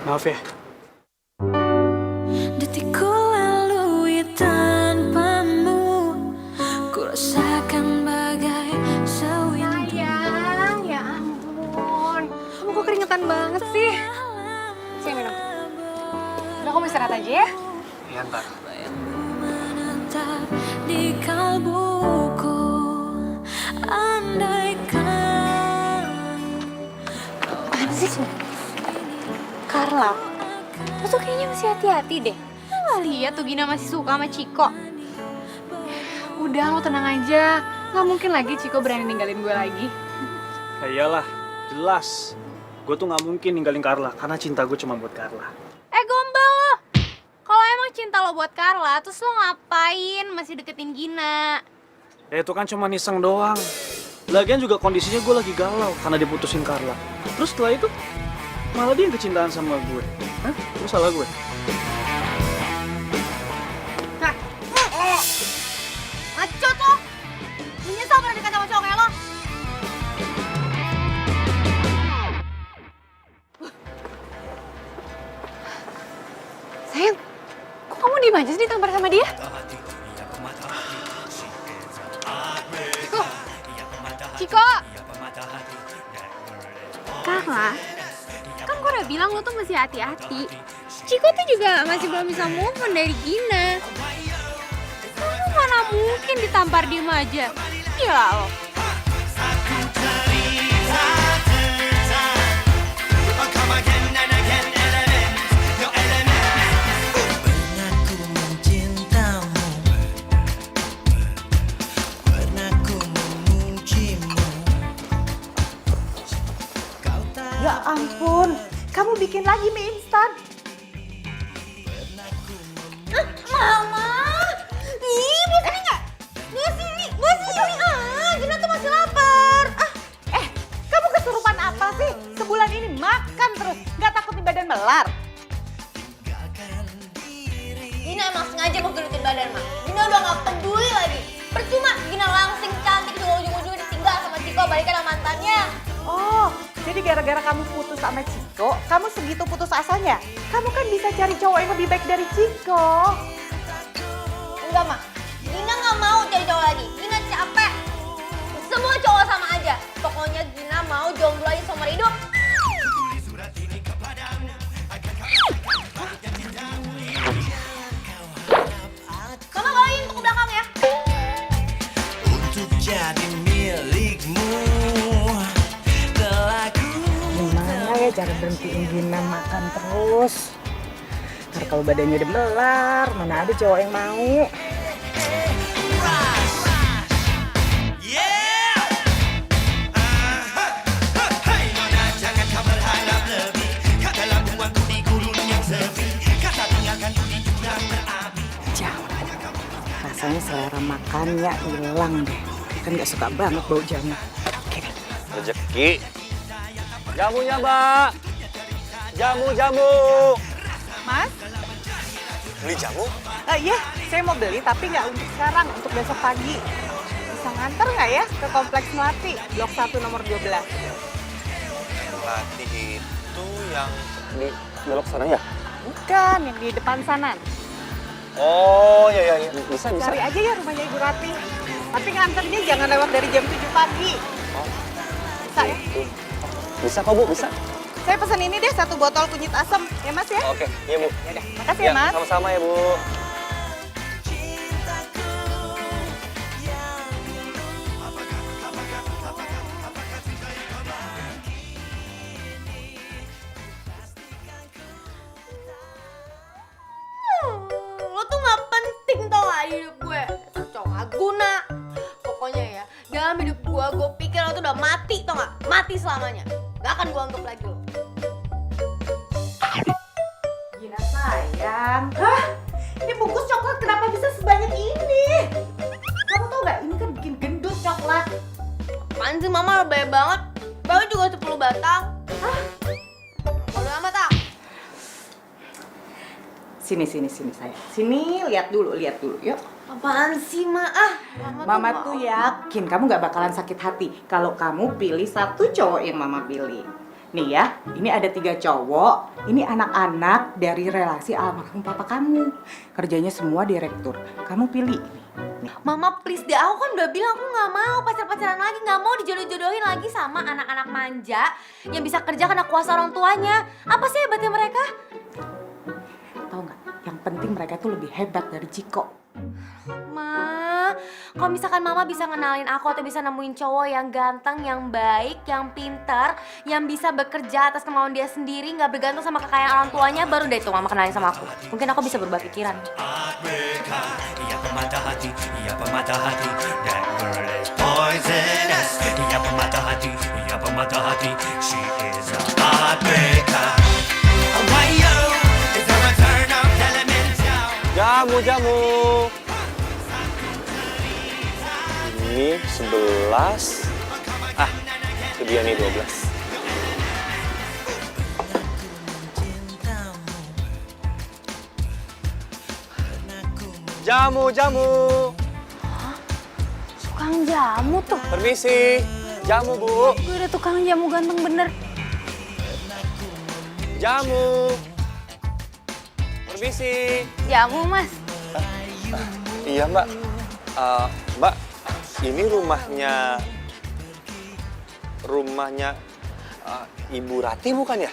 Maaf ya. Detikku lalui tanpamu, ku rasakan bagai sewindu. Sayang, ya ampun. Kamu kok keringetan banget sih? Sini minum. Udah kamu istirahat aja ya? Iya, ntar. Menetap di kalbuku, andaikan. Apaan sih? Carla, lu tuh kayaknya masih hati-hati deh. Lu gak liat tuh Gina masih suka sama Ciko? Udah, lo tenang aja. Gak mungkin lagi Ciko berani ninggalin gue lagi. Ya iyalah, jelas. Gue tuh gak mungkin ninggalin Carla, karena cinta gue cuma buat Carla. Gombal lo! Kalau emang cinta lo buat Carla, terus lo ngapain masih deketin Gina? Ya itu kan cuma iseng doang. Lagian juga kondisinya gue lagi galau karena diputusin Carla. Terus setelah itu, malah dia yang kecintaan sama gue. Hah? Itu salah gue? Hah? Ngacot lo! Menyesal pernah dekat sama cowok kayak lo? Sayang, kok kamu diem aja sih ditampar sama dia? Ciko! Ciko! Carla, kan gue udah bilang lo tuh masih hati-hati. Ciko tuh juga masih belum bisa move on dari Gina. Kamu mana mungkin ditampar diem aja? Gila lo. Ya ampun, kamu bikin lagi mie instan. Mama! Ih, mau sini nggak? Mau sini, mau sini. Gina tuh masih lapar. Kamu kesurupan apa sih? Sebulan ini makan terus, nggak takut di badan melar? Gina emang sengaja mau gelutin badan, Ma. Gina udah nggak peduli lagi. Percuma Gina langsing cantik juga ujung-ujungnya ditinggal sama Ciko balikan sama mantannya. Oh, jadi gara-gara kamu putus sama Ciko, kamu segitu putus asanya? Kamu kan bisa cari cowok yang lebih baik dari Ciko. Enggak, Ma. Gina nggak mau cari cowok lagi. Gina capek. Semua cowok sama aja. Pokoknya Gina mau jomblo aja seumur hidup. Mama bawain tuh ke belakang ya. Untuk jadi milikmu telah ku Gimana ya cara berhentiin Gina makan terus? Ntar kalau badannya udah melar, mana ada cowok yang mau? Yeah! Hey nona jangan kau berharap lebih. Katalah buangku di gurun yang sepi. Kata tinggalkan ku di jurang berapi. Jauh. Rasanya selera makannya hilang deh. Kan nggak suka banget bau jamu. Oke deh. Rezeki. Jamunya, Mbak. Jamu. Mas? Beli jamu? Iya, saya mau beli tapi nggak untuk sekarang, untuk besok pagi. Bisa nganter nggak ya ke Kompleks Melati, Blok 1 nomor 12? Melati itu yang di belok sana ya? Bukan, yang di depan sana. Oh, iya. Bisa. Cari aja ya rumahnya Ibu Rati. Tapi nganternya jangan lewat dari jam 7 pagi. Oh, Bisa ya? bisa kok, Bu, bisa. Saya pesan ini deh, 1 botol kunyit asam. Ya Mas ya? Oke, iya, Bu. Yaudah, makasih ya Mas. Sama-sama ya, Bu. Lo tuh nggak penting tau gak di hidup gue. Cowok gak guna. Pokoknya ya, dalam hidup gue pikir lo tuh udah mati tau gak? Mati selamanya. Gak akan gue anggap lagi lo. Gina sayang. Hah? Ini bungkus coklat kenapa bisa sebanyak ini? Kamu tau gak, ini kan bikin gendut coklat. Apaan sih mama lebay banget? Baru juga 10 batang. Hah? Bodo amat ah. Sini sayang. Sini, lihat dulu, yuk. Apaan sih Ma? Mama tuh yakin kamu gak bakalan sakit hati kalau kamu pilih 1 cowok yang Mama pilih. Nih ya, ini ada 3 cowok, ini anak-anak dari relasi almarhum papa kamu. Kerjanya semua direktur. Kamu pilih. Nih. Mama please deh, aku kan udah bilang aku nggak mau pacar-pacaran lagi, nggak mau dijodoh-jodohin lagi sama anak-anak manja yang bisa kerja karena kuasa orang tuanya. Apa sih hebatnya mereka? Tahu nggak? Yang penting mereka tuh lebih hebat dari Ciko. Ma, kalau misalkan mama bisa ngenalin aku atau bisa nemuin cowok yang ganteng, yang baik, yang pintar, yang bisa bekerja atas kemauan dia sendiri, nggak bergantung sama kekayaan orang tuanya, baru deh tuh mama kenalin sama aku. Mungkin aku bisa berubah pikiran. Heartbreaker, ia pemata hati, ia pemata hati. That girl is poisonous. Ia pemata hati, ia pemata hati. She is a heartbreaker. Why yo? Is there a turn of elemental? Jamu. Ini 11. Itu dia nih 12. Jamu. Tukang jamu tuh. Permisi. Jamu, Bu. Gue ada tukang jamu ganteng bener. Jamu. Permisi. Jamu, Mas. Iya, Mbak. Mbak, ini rumahnya Ibu Rati bukan ya?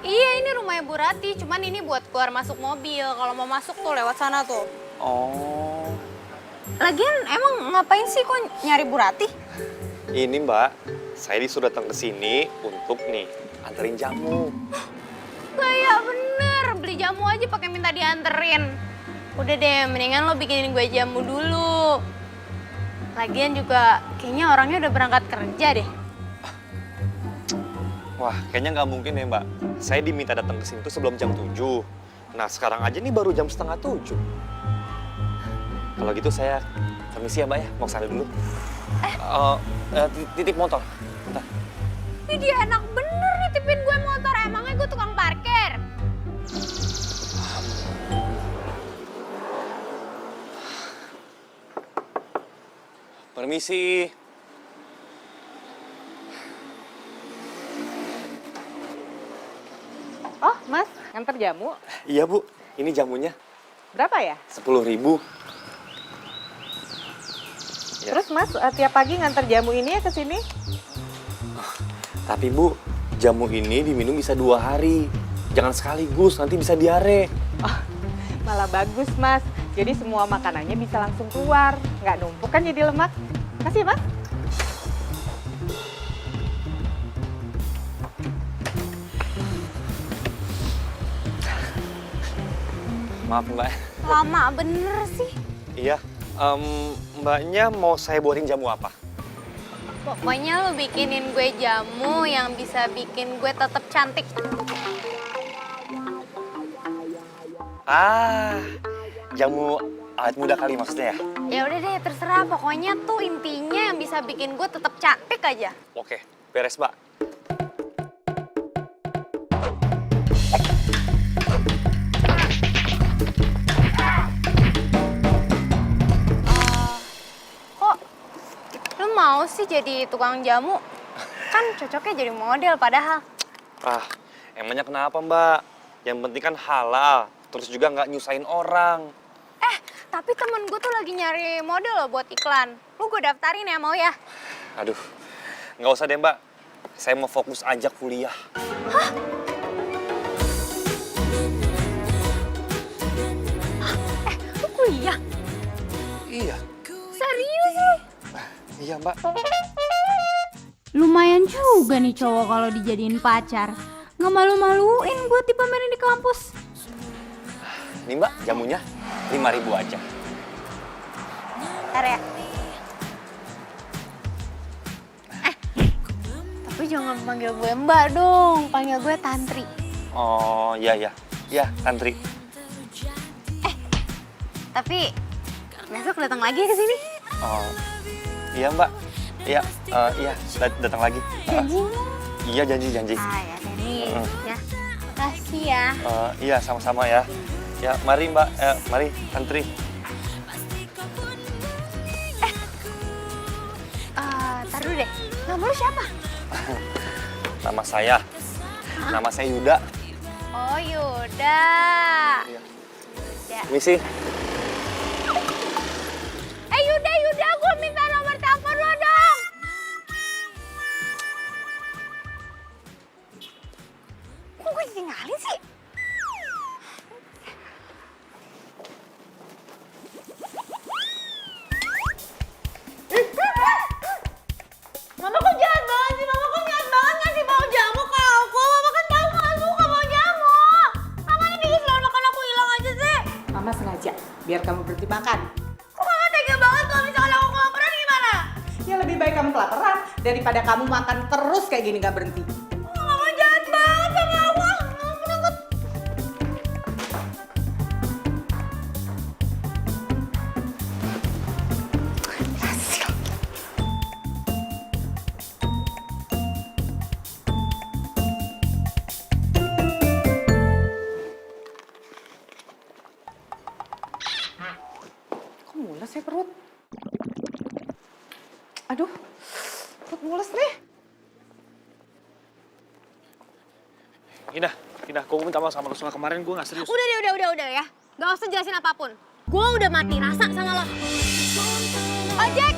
Iya, ini rumah Ibu Rati, cuman ini buat keluar masuk mobil. Kalau mau masuk tuh lewat sana tuh. Oh. Lagian emang ngapain sih kok nyari Bu Rati? Ini Mbak, saya disuruh datang ke sini untuk nih anterin jamu. Kayak bener, beli jamu aja pakai minta dianterin. Udah deh, mendingan lo bikinin gue jamu dulu. Lagian juga kayaknya orangnya udah berangkat kerja deh. Wah, kayaknya nggak mungkin ya Mbak. Saya diminta datang ke sini tuh sebelum jam 7. Nah, sekarang aja nih baru jam setengah 7. Kalau gitu saya permisi ya Mbak ya, mau kesana dulu. Titip motor. Bentar. Ini dia enak bener nitipin gue motor, emangnya gue tukang parkir? Permisi. Oh, Mas, nganter jamu. Iya Bu, ini jamunya Berapa ya? 10.000. Ya. Terus Mas, tiap pagi nganter jamu ini ya ke sini? Tapi Bu, jamu ini diminum bisa 2 hari. Jangan sekaligus, nanti bisa diare. Oh, malah bagus Mas. Jadi semua makanannya bisa langsung keluar. Nggak numpuk kan jadi lemak. Makasih Mas. Maaf Mbak. Lama bener sih. Iya, Mbaknya mau saya buatin jamu apa? Pokoknya lo bikinin gue jamu yang bisa bikin gue tetap cantik. Jamu awet muda kali maksudnya ya? Ya udah deh, terserah. Pokoknya tuh intinya yang bisa bikin gue tetap cantik aja. Oke, beres Mbak. Kok lo mau sih jadi tukang jamu? Kan cocoknya jadi model padahal. Emangnya kenapa Mbak? Yang penting kan halal, terus juga nggak nyusahin orang. Tapi temen gue tuh lagi nyari model loh buat iklan. Lu gue daftarin ya, mau ya? Aduh, nggak usah deh Mbak. Saya mau fokus aja kuliah. Lu kuliah? Iya. Serius sih? Iya Mbak. Lumayan juga nih cowok kalau dijadiin pacar. Nggak malu-maluin buat dipamerin di kampus. Nih Mbak, jamunya 5.000 aja. Bentar ya. Tapi jangan panggil gue Mbak dong, panggil gue Tantri. Oh, iya. Iya, Tantri. Tapi besok datang lagi ke sini. Oh, iya Mbak. Iya, datang lagi. Janji nggak? Iya, janji. Ya Tani, ya. Makasih ya. Iya, sama-sama ya. Ya, mari Mbak, mari Tantri. Tar dulu deh, nomor lu siapa? Nama saya. Nama saya Yuda. Oh Yuda. Iya. Ya. Misi. Yuda, gue minta nomor telepon lo dong. Kok gue ditinggalin sih? Mama kok jahat banget sih? Mama kok jahat banget ngasih bau jamu ke aku? Mama kan tahu gak suka bau jamu. Mama ini bikin selalu makan aku hilang aja sih. Mama sengaja biar kamu berhenti makan. Kok mama tega banget kalau misalkan aku kelaparan gimana? Ya lebih baik kamu kelaparan daripada kamu makan terus kayak gini gak berhenti. Mama jahat banget sama aku. Mama takut. Kok mules ya perut? Aduh, perut mules nih. Indah, gue minta maaf sama lo soal kemarin gue gak serius. Udah ya. Gak usah jelasin apapun. Gue udah mati rasa sama lo. Ojek!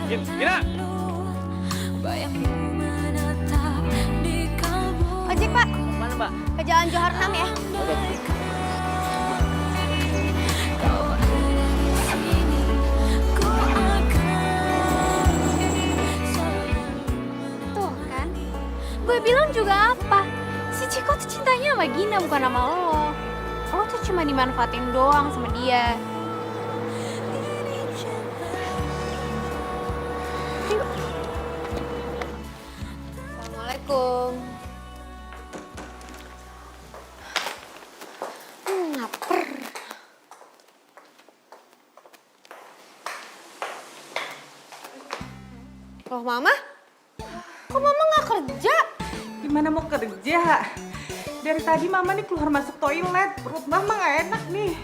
Indah! Bayangmu menetap di kalbu. Ojek Pak, Mana mbak? ke Jalan Johar 6 ya. Kau ada di sini, ku akan selalu. Tuh kan, gue bilang juga apa? Si Ciko tuh cintanya sama Gina bukan sama lo. Lo tuh cuma dimanfaatin doang sama dia. Yuk. Assalamualaikum. Ngaper. Loh Mama? Kok Mama nggak kerja? Gimana mau kerja? Dari tadi mama nih keluar masuk toilet, perut mama gak enak nih.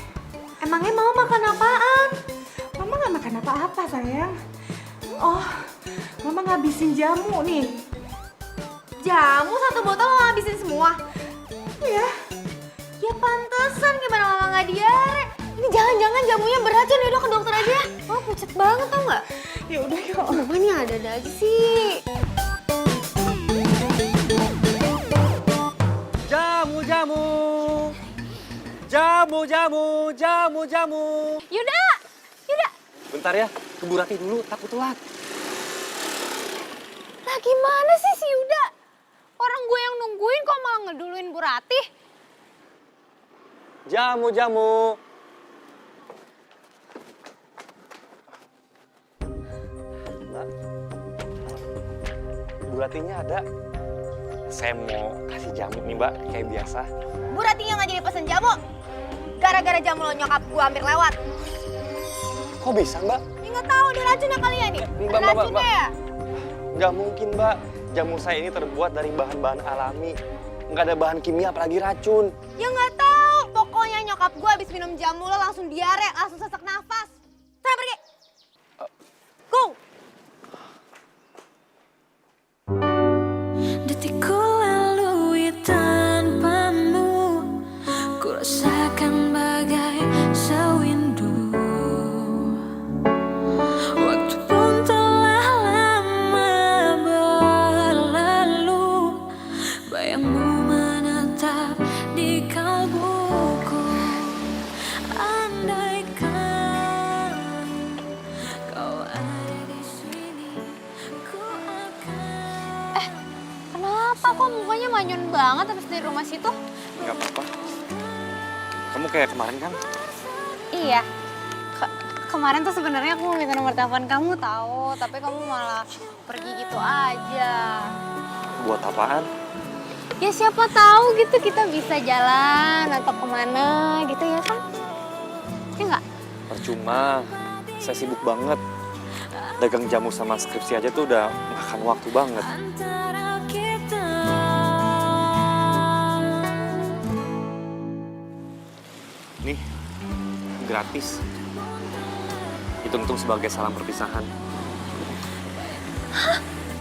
Emangnya mau makan apaan? Mama gak makan apa-apa sayang. Oh, mama ngabisin jamu nih. Jamu satu botol mau habisin semua? Iya. Ya pantesan gimana mama nggak diare? Ini jangan-jangan jamunya beracun ya, dok, ke dokter aja. Wah pucet banget tau nggak? Ya udah yuk. Mama ini ada-ada aja sih. Jamu. Yuda! Bentar ya, ke Bu Rati dulu, takut telat. Nah gimana sih si Yuda? Orang gue yang nungguin kok malah ngeduluin Bu Ratih? Jamu. Mbak, Bu Ratinya ada. Saya mau kasih jamu nih mbak, kayak biasa. Bu Ratinya nggak jadi pesen jamu. Gara-gara jamu lo nyokap gue hampir lewat. Kok bisa mbak? Ya nggak tahu ada racunnya kali ya nih. Mbak, Ada racunnya ya? Nggak mungkin mbak, jamu saya ini terbuat dari bahan-bahan alami. Nggak ada bahan kimia apalagi racun. Ya nggak tahu. Pokoknya nyokap gue habis minum jamu lo langsung diare, langsung sesak nafas. Sana pergi. Go. Detikku lalui tanpamu, ku rasakan bagai sewindu. Waktu pun telah lama berlalu, bayangmu menetap di kalbuku. Andaikan kau ada di sini, ku akan. Kenapa kok mukanya manyun banget habis dari rumah situ? Nggak apa-apa. Kamu kayak kemarin kan? Iya. Kemarin tuh sebenarnya aku mau minta nomor telepon kamu tahu, tapi kamu malah pergi gitu aja. Buat apaan? Ya siapa tahu gitu kita bisa jalan atau kemana gitu ya kan? Ya nggak? Percuma, saya sibuk banget. Dagang jamu sama skripsi aja tuh udah makan waktu banget. Antara kita. Nih, gratis. Hitung-hitung sebagai salam perpisahan.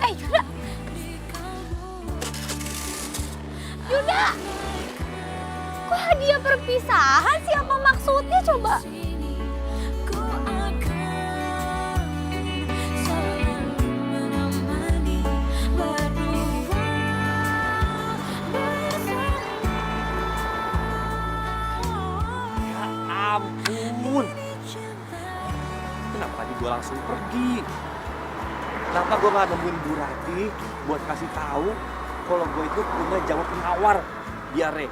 Yuda. hadiah perpisahan sih? Apa maksudnya coba? Ku akan selalu menemani berdua bersama. Ya ampun. Kenapa tadi gue langsung pergi? Kenapa gue gak nemuin Bu Rati buat kasih tahu kalau gue itu punya jamu penawar diare?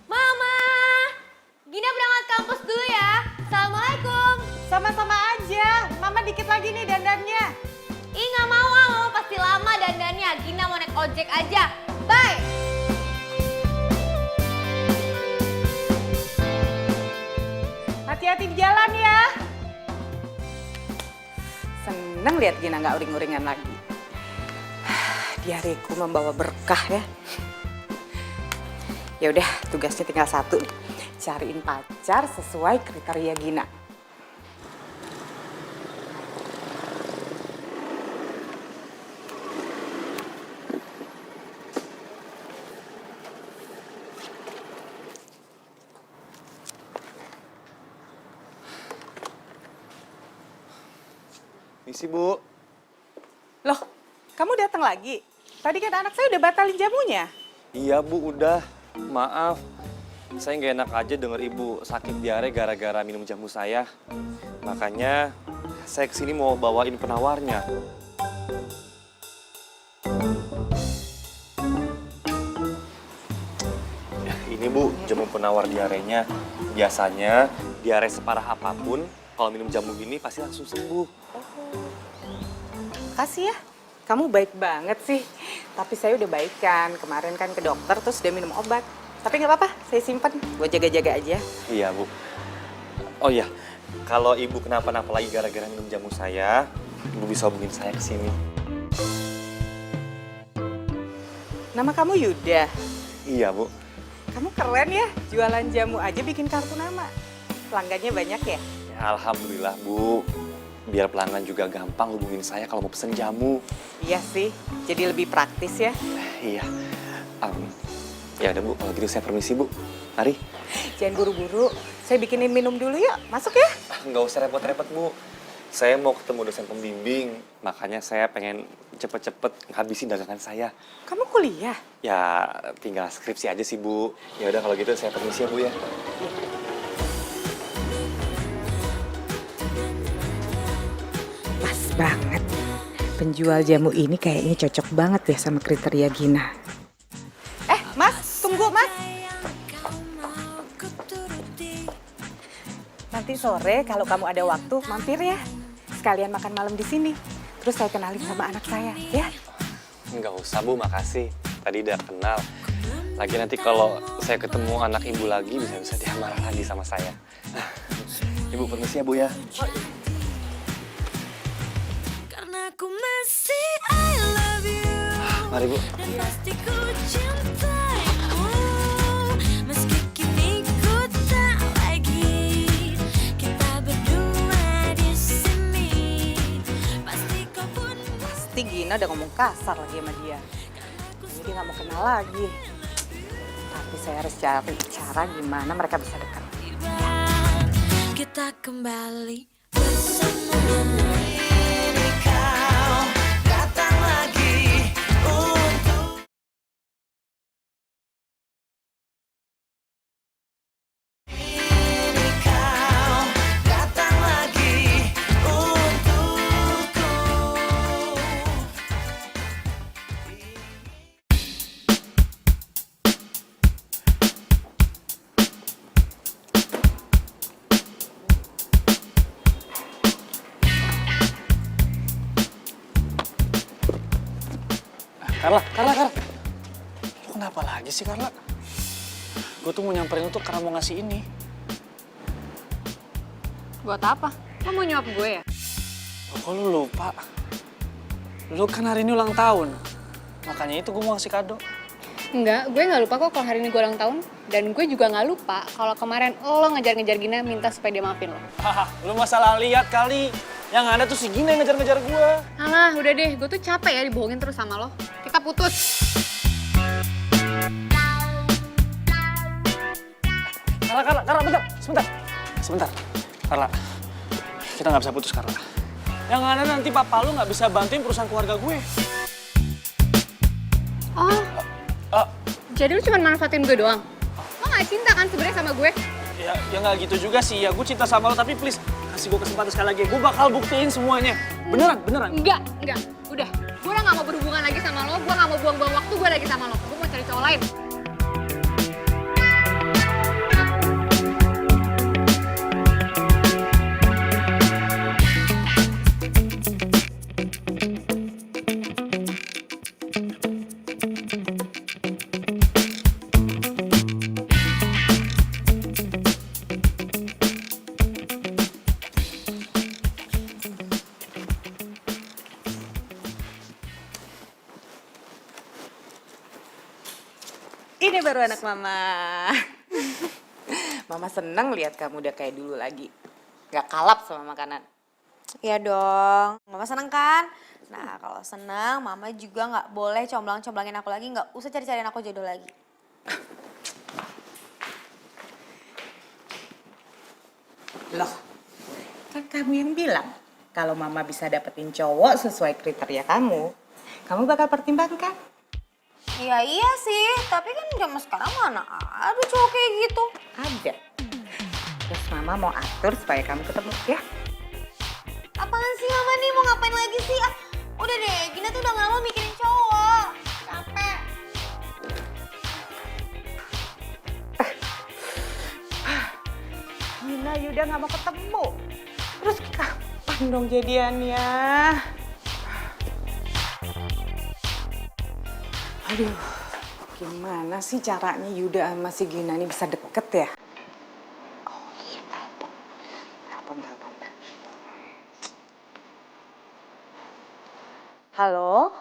Mama, Gina berangkat kampus dulu ya. Assalamualaikum. Sama-sama aja. Mama dikit lagi nih dandannya. Ih nggak mau, Mama pasti lama dandannya. Gina mau naik ojek aja. Bye. Hati-hati di jalan ya. Seneng lihat Gina nggak uring-uringan lagi. Diareku membawa berkah ya. Ya udah, tugasnya tinggal satu nih. Cariin pacar sesuai kriteria Gina. Misi Bu. Loh, kamu datang lagi? Tadi kan anak saya udah batalin jamunya. Iya Bu, udah. Maaf. Saya nggak enak aja denger Ibu sakit diare gara-gara minum jamu saya. Makanya saya kesini mau bawain penawarnya. Ya, ini Bu, jamu penawar diarenya. Biasanya diare separah apapun, kalau minum jamu gini pasti langsung sembuh. Makasih ya, kamu baik banget sih. Tapi saya udah baikan, kemarin kan ke dokter terus udah minum obat. Tapi nggak apa-apa, saya simpen buat jaga-jaga aja. Iya Bu. Oh iya, kalau Ibu kenapa-napa lagi gara-gara minum jamu saya, Ibu bisa hubungin saya ke sini. Nama kamu Yuda. Iya Bu. Kamu keren ya, jualan jamu aja bikin kartu nama. Pelanggannya banyak ya? Ya, alhamdulillah Bu. Biar pelanggan juga gampang hubungin saya kalau mau pesen jamu. Iya sih, jadi lebih praktis ya. Iya. Ya udah Bu, kalau gitu saya permisi Bu. Mari. Jangan buru-buru, saya bikinin minum dulu yuk. Masuk ya? Nggak usah repot-repot Bu. Saya mau ketemu dosen pembimbing, makanya saya pengen cepet-cepet ngabisin dagangan saya. Kamu kuliah? Ya tinggal skripsi aja sih Bu. Ya udah kalau gitu saya permisi ya Bu ya. Pas banget. Penjual jamu ini kayaknya cocok banget ya sama kriteria Gina. Mas, tunggu Mas. Nanti sore kalau kamu ada waktu mampir ya. Sekalian makan malam di sini. Terus saya kenalin sama anak saya, ya. Nggak usah Bu, makasih. Tadi udah kenal. Lagi nanti kalau saya ketemu anak Ibu lagi bisa-bisa dia marah lagi sama saya. Ibu permisi ya Bu ya. Karena aku masih I love you. Mari Bu. Dan pasti ku cintaimu. Meski kini ku tak lagi kita berdua di sini. Pasti kau pun Pasti Gina udah ngomong kasar lagi sama dia. Ini dia nggak mau kenal lagi. Tapi saya harus cari cara gimana mereka bisa dekat. tiba. Kita kembali bersama. Carla. Lu kenapa lagi sih, Carla? Gue tuh mau nyamperin lu tuh karena mau ngasih ini. Buat apa? Lo mau nyuap gue ya? Oh, kok lu lupa? Lu kan hari ini ulang tahun. Makanya itu gue mau ngasih kado. Enggak, gue nggak lupa kok kalau hari ini gue ulang tahun. Dan gue juga nggak lupa kalau kemarin lo ngejar-ngejar Gina minta supaya dia maafin lo. Haha, lu masalah lihat kali. Yang ada tuh si Gina yang ngejar-ngejar gue. Alah, udah deh. Gue tuh capek ya dibohongin terus sama lo. Kita putus. Carla, bentar, sebentar. Carla, kita nggak bisa putus, Carla. Yang ada nanti papa lu nggak bisa bantuin perusahaan keluarga gue. Oh, Ah, jadi lu cuma manfaatin gue doang? Lo gak cinta kan sebenarnya sama gue? ya nggak gitu juga sih. Ya gue cinta sama lo, tapi please kasih gue kesempatan sekali lagi. Gue bakal buktiin semuanya. Beneran. Enggak. Udah, gue udah gak mau berhubungan lagi sama lo. Gue gak mau buang-buang waktu gue lagi sama lo. Gue mau cari cowok lain. Ini baru anak mama. Mama seneng lihat kamu udah kayak dulu lagi. Gak kalap sama makanan. Iya dong, mama seneng kan? Nah kalau seneng, mama juga nggak boleh comblang-comblangin aku lagi, nggak usah cari-cariin aku jodoh lagi. Loh, kan kamu yang bilang kalau mama bisa dapetin cowok sesuai kriteria kamu bakal pertimbangkan. Iya sih, tapi kan zaman sekarang mana ada cowok kayak gitu. Ada. Terus mama mau atur supaya kamu ketemu ya. Apaan sih mama nih, mau ngapain lagi sih? Ah, udah deh, Gina tuh udah gak mau mikirin cowok. Capek. Gina Yuda nggak mau ketemu. Terus kapan dong jadiannya? Aduh, gimana sih caranya Yuda sama si Gina ini bisa deket ya? Oh iya, telepon. Halo?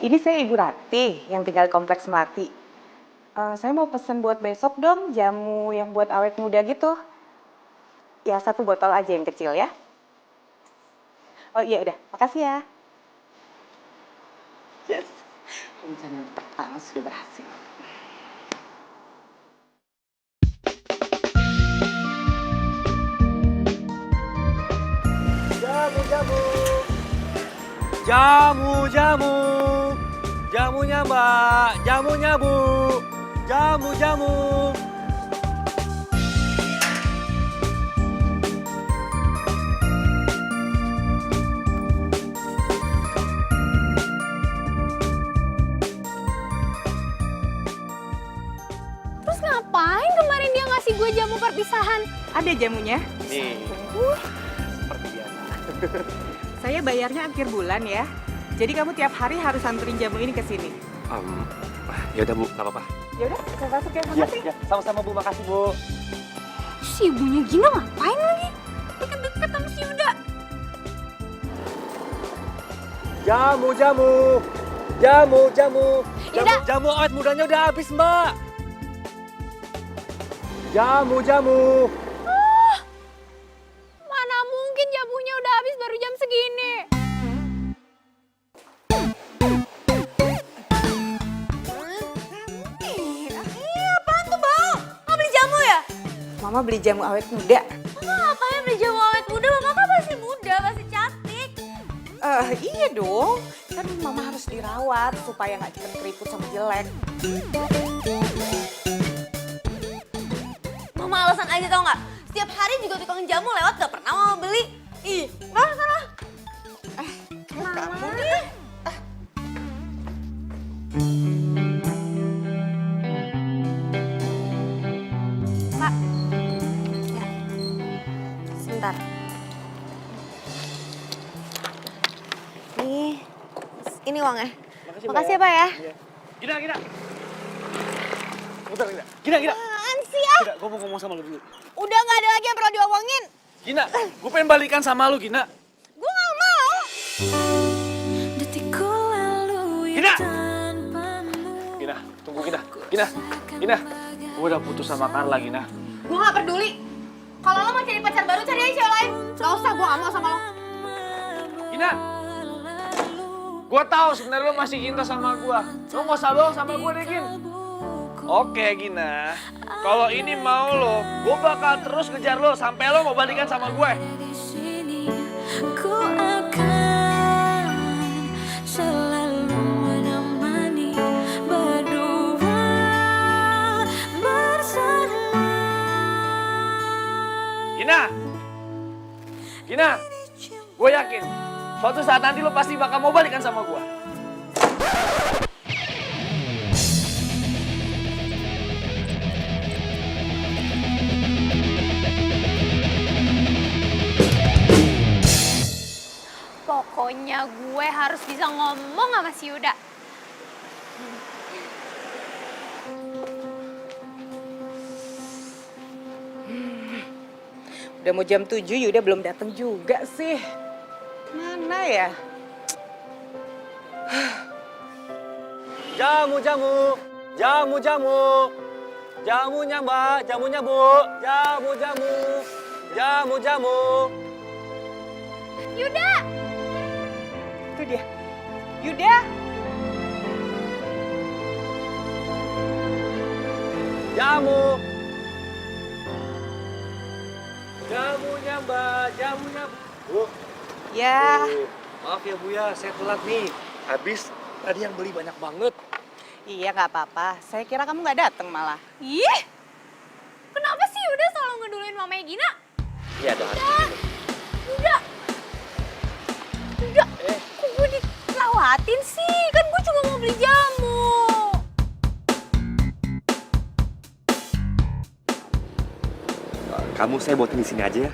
Ini saya Ibu Rati yang tinggal di Kompleks Melati. Saya mau pesen buat besok dong, jamu yang buat awet muda gitu. Ya, 1 botol aja yang kecil ya. Oh iya udah, makasih ya. Yes. Rencana pertama sudah berhasil. Jamunya mbak, jamunya bu, jamu. Terus ngapain kemarin dia ngasih gue jamu perpisahan? Ada jamunya? Nih, seperti biasa. Saya bayarnya akhir bulan ya. Jadi kamu tiap hari harus anterin jamu ini ke sini. Ya udah bu, nggak apa-apa. Ya udah, saya masuk ya. Iya, sama-sama bu, makasih bu. Si ibunya Gina ngapain lagi? Deket-deket sama si Yuda. Jamu awet mudanya udah habis mbak. Jamu. Mana mungkin jamunya udah habis baru jam segini. Apaan tuh bang? Mau beli jamu ya? Mama beli jamu awet muda. Mama ngapain beli jamu awet muda? Mama kan masih muda, masih cantik. Iya dong. Kan mama harus dirawat supaya nggak cepet keriput sama jelek. Mama alasan aja tau nggak? Setiap hari juga tukang jamu lewat gak pernah mama beli. Ih, sana. Kamu Pak. Ya. Sebentar. Ini uangnya. Makasih ya, Pak ya. Gina. Bentar, Gina. Apaan sih ah? Gina, gue mau ngomong sama lu dulu. Udah gak ada lagi yang perlu diomongin. Gina, gue pengen balikan sama lu, Gina. Gue gak mau. Detikku lalu Gina! tanpamu. Gina, tunggu Gina. Gue udah putus sama Carla, Gina. Gue gak peduli. Kalau lo mau cari pacar baru, cari aja cewek lain. Gak usah, gue gak mau sama lo. Gina, gue tahu sebenarnya lo masih cinta sama gue. Lo gak usah bohong sama gue deh, Gin. Oke Gina, kalau ini mau lo, gue bakal terus ngejar lo sampai lo mau balikan sama gue. Di sini ku akan selalu menemani berdua bersama. Gina, gue yakin suatu saat nanti lo pasti bakal mau balikan sama gue. Pokoknya gue harus bisa ngomong sama si Yuda. Udah mau jam 7, Yuda belum datang juga sih. Mana ya? Jamu. Jamunya Mbak, jamunya Bu. Jamu. Yuda! Itu dia. Yuda! Jamu. Jamunya Mbak, jamunya Bu. Ya, Maaf ya Bu ya, saya telat nih. Habis tadi yang beli banyak banget. iya nggak apa-apa. Saya kira kamu nggak datang malah. Ih! Kenapa sih Yuda selalu ngeduluin mamanya Gina? Iya dong. Yuda! Kok gue dilawatin sih? Kan gue cuma mau beli jamu. Kamu saya buatin di sini aja ya.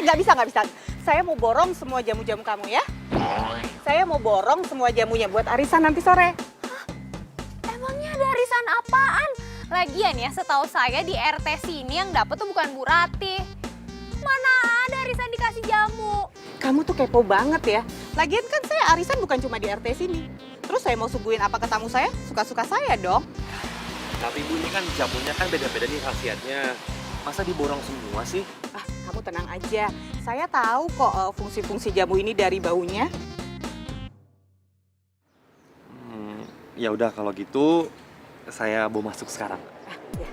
Nggak bisa. Saya mau borong semua jamu-jamu kamu ya. Saya mau borong semua jamunya buat arisan nanti sore. Emangnya ada arisan apaan? Lagian ya, setahu saya di RT sini yang dapet tuh bukan Bu Ratih. Mana ada arisan dikasih jamu? Kamu tuh kepo banget ya. Lagian kan saya arisan bukan cuma di RT sini. Terus saya mau suguhin apa ke tamu saya? Suka-suka saya dong. Tapi Bu ini kan jamunya kan beda-beda nih khasiatnya. Masa diborong semua sih? Kamu tenang aja. Saya tahu kok fungsi-fungsi jamu ini dari baunya. Ya udah kalau gitu saya mau masuk sekarang. Ya.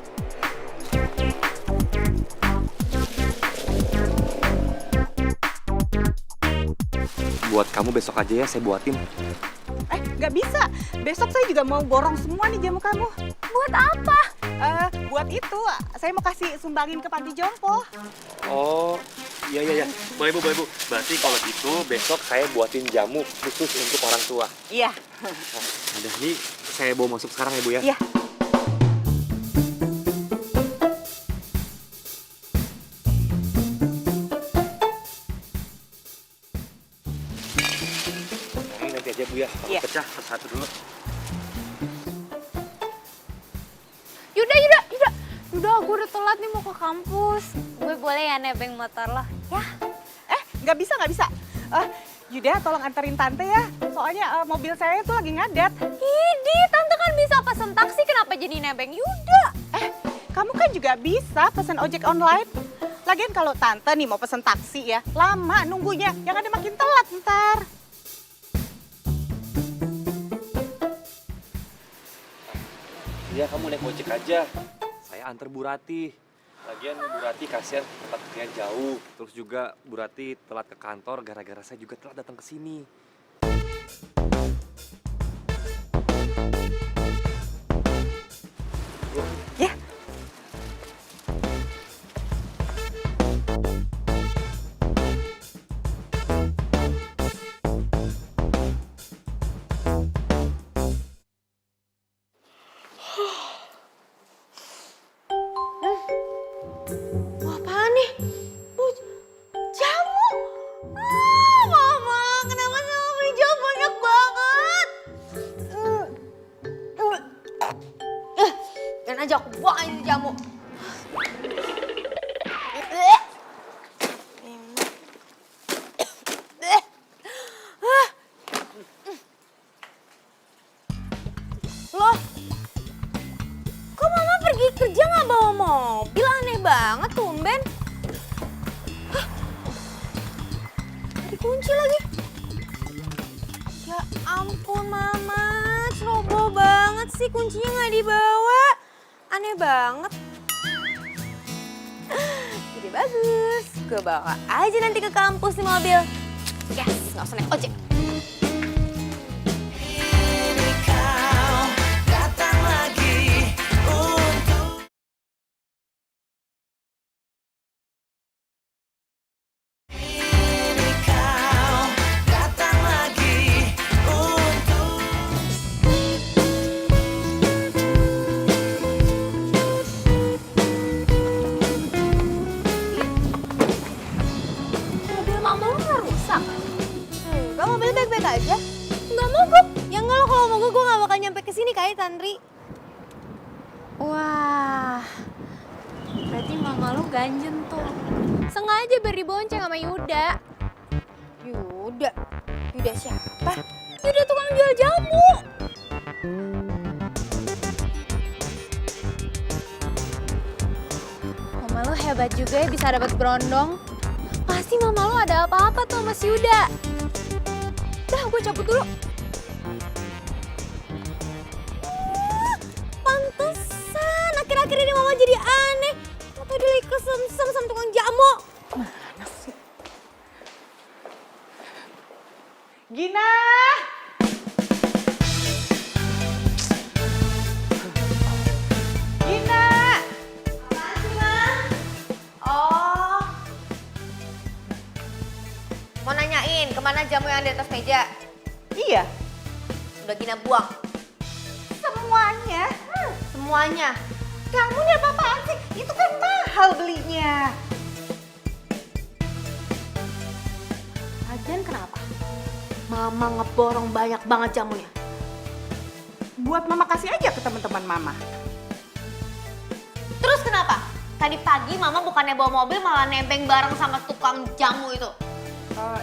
Buat kamu besok aja ya saya buatin. Nggak bisa. Besok saya juga mau borong semua nih jamu kamu. Buat apa? Buat itu, saya mau kasih sumbangin ke panti jompo. Oh, iya. Boleh Bu. Berarti kalau gitu besok saya buatin jamu khusus untuk orang tua. Iya. Udah nih, saya bawa masuk sekarang ya Bu ya. Iya. Ini nanti aja Bu ya, aku Iya. pecah satu dulu. Yuda, gue udah telat nih mau ke kampus. Gue boleh ya nebeng motor lo? Ya? Nggak bisa. Yuda, tolong anterin tante ya. Soalnya mobil saya tuh lagi ngadat. Idi, tante kan bisa pesen taksi, kenapa jadi nebeng Yuda? Kamu kan juga bisa pesen ojek online. Lagian kalau tante nih mau pesen taksi ya, lama nunggunya. Yang ada makin telat ntar. Iya, kamu naik ojek aja. Saya antar Bu Ratih. Lagian Bu Ratih kasihan tempat kerjanya jauh. Terus juga Bu Ratih telat ke kantor gara-gara saya juga telat datang ke sini. Ya. Apaan nih? Jamu? Mama, kenapa sama beli jamu banyak banget? Dan aja aku buang ini jamu. Loh, kok mama pergi kerja nggak bawa mobil? Aneh banget, tumben. Hah? Dikunci lagi. Ya ampun mama, ceroboh banget sih kuncinya nggak dibawa. Aneh banget. Jadi bagus. Gue bawa aja nanti ke kampus di mobil. Yes, nggak usah naik ojek. Kau datang lagi untuk kau datang lagi untuk Mobil mama lu nggak rusak? Enggak, mobilnya baik-baik aja. Nggak mogok. Ya enggak lo, kalau mogok gue nggak bakal nyampe ke sini kayak Tandri. Wah, berarti mama lu ganjen tuh. Sengaja biar dibonceng sama Yuda. Yuda? Yuda siapa? Yuda tukang jual jamu. Mama lu hebat juga ya bisa dapat berondong. Pasti mama lu ada apa-apa tuh sama si Yuda. Dah, gue cabut dulu. Pantesan akhir-akhir ini mama jadi aneh. Atau dia lagi kesemsem sama tukang jamu. Mana sih? Gina! Gina! Apaan sih, Ma? Oh. Mau nanyain kemana jamu yang di atas meja? Iya, Udah Gina buang. semuanya. Semuanya. Kamu nih apa-apaan sih? Itu kan mahal belinya. Lagian kenapa? Mama ngeborong banyak banget jamunya. Buat mama kasih aja ke teman-teman mama. Terus kenapa? Tadi pagi mama bukannya bawa mobil malah nebeng bareng sama tukang jamu itu.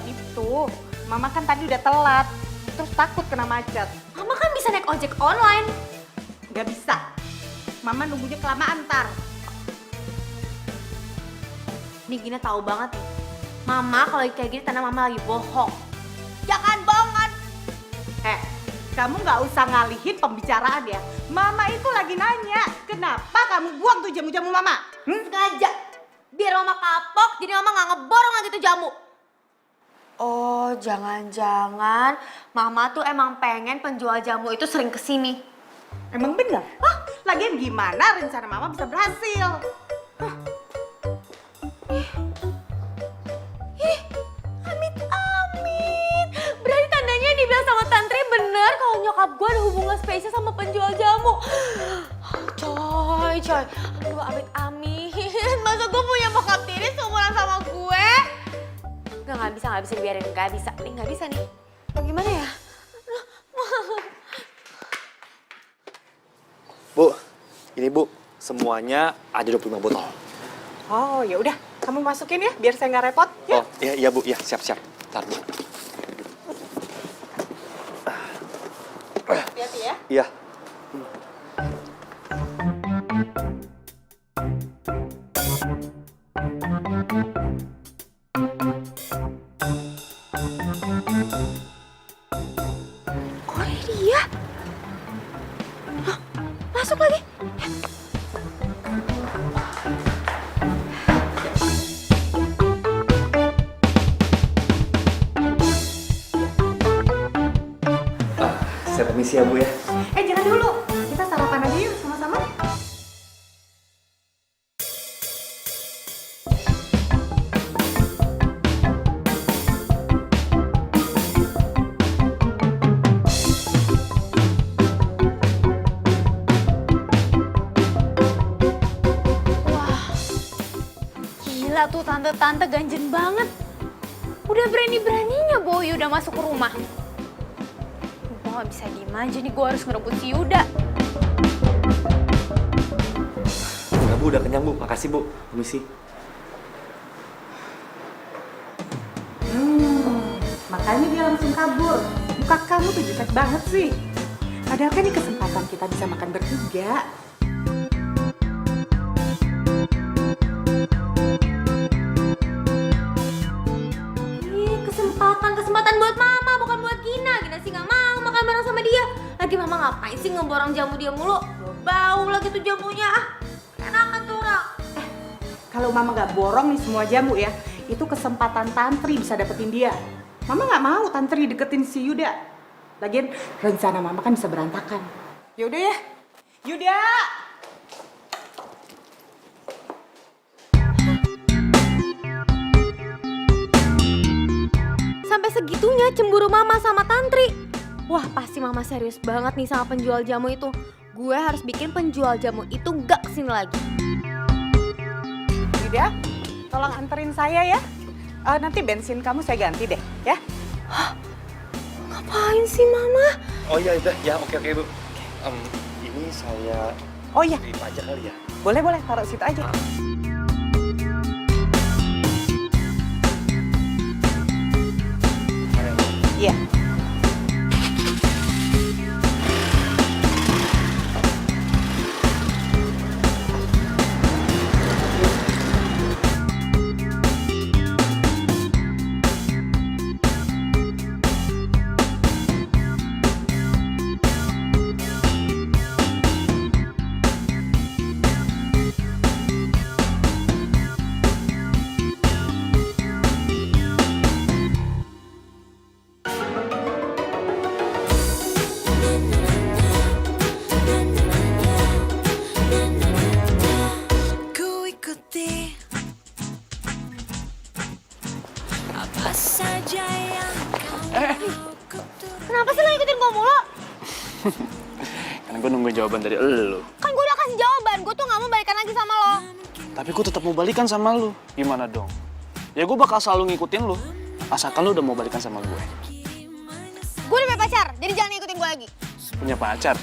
Itu, mama kan tadi udah telat. Terus takut kena macet. Mama kan bisa naik ojek online. Gak bisa. Mama nunggunya kelamaan ntar. Nih Gina tahu banget nih. Mama kalau kayak gini tanda mama lagi bohong. Jangan bohongan. Kamu gak usah ngalihin pembicaraan ya. Mama itu lagi nanya, kenapa kamu buang tuh jamu-jamu mama? Sengaja. Biar mama kapok, jadi mama nggak ngeborong lagi tuh jamu. Oh, jangan-jangan mama tuh emang pengen penjual jamu itu sering kesini. Emang bener? Hah? Lagian gimana rencana mama bisa berhasil? Amit-amit. Berarti tandanya yang dibilang sama Tantri bener kalau nyokap gue ada hubungan spesial sama penjual jamu. Coy. Aduh, amit-amit. Masa gue punya bokap tiri seumuran sama gue? Nggak bisa dibiarin. Nggak bisa nih. Gimana ya? Bu, ini Bu, semuanya ada 25 botol. Oh, ya udah, kamu masukin ya, biar saya nggak repot. Ya. Oh, iya Bu, iya siap-siap. Ntar Bu. Hati-hati ya. Iya. Kok ini dia? Hah? Masuk lagi. Saya permisi ya Bu ya. Jangan dulu, kita sarapan aja yuk sama-sama. Gila tuh tante-tante ganjen banget. Udah berani-beraninya bawa Yuda masuk ke rumah. Gue gak bisa diem aja nih, gue harus ngerebut si Yuda. Enggak Bu, udah kenyang Bu. Makasih Bu. Permisi. Makanya dia langsung kabur. Muka kamu tuh jutek banget sih. Padahal kan ini kesempatan kita bisa makan bertiga. Ih, kesempatan buat mama, bukan buat Gina. Gina sih gak mau makan bareng sama dia. Lagi mama ngapain sih ngeborong jamu dia mulu? Bau lagi tuh jamunya. Enakan tuh orang. Kalau mama nggak borong nih semua jamu ya, itu kesempatan Tantri bisa dapetin dia. Mama nggak mau Tantri deketin si Yuda. Lagian rencana mama kan bisa berantakan. Yaudah ya, Yuda. Sampai segitunya cemburu mama sama Tantri. Wah, pasti mama serius banget nih sama penjual jamu itu. Gue harus bikin penjual jamu itu gak kesini lagi. Yuda, tolong anterin saya ya. Nanti bensin kamu saya ganti deh, ya. Ngapain sih mama? Oh iya, udah. Ya, oke, Bu. Ini saya Oh iya, beli pajak kali ya? boleh, taruh situ aja. Iya. Ku ikuti apa saja yang kau mau Kenapa sih lo ikutin gue mulu? Kan gue nungguin jawaban dari elu. Kan gue udah kasih jawaban, gue tuh gak mau balikan lagi sama lo. Tapi gue tetap mau balikan sama lu. Gimana dong? Ya gue bakal selalu ngikutin lu. Asalkan lu udah mau balikan sama gue. Gue udah punya pacar, jadi jangan ikutin gue lagi. Punya pacar?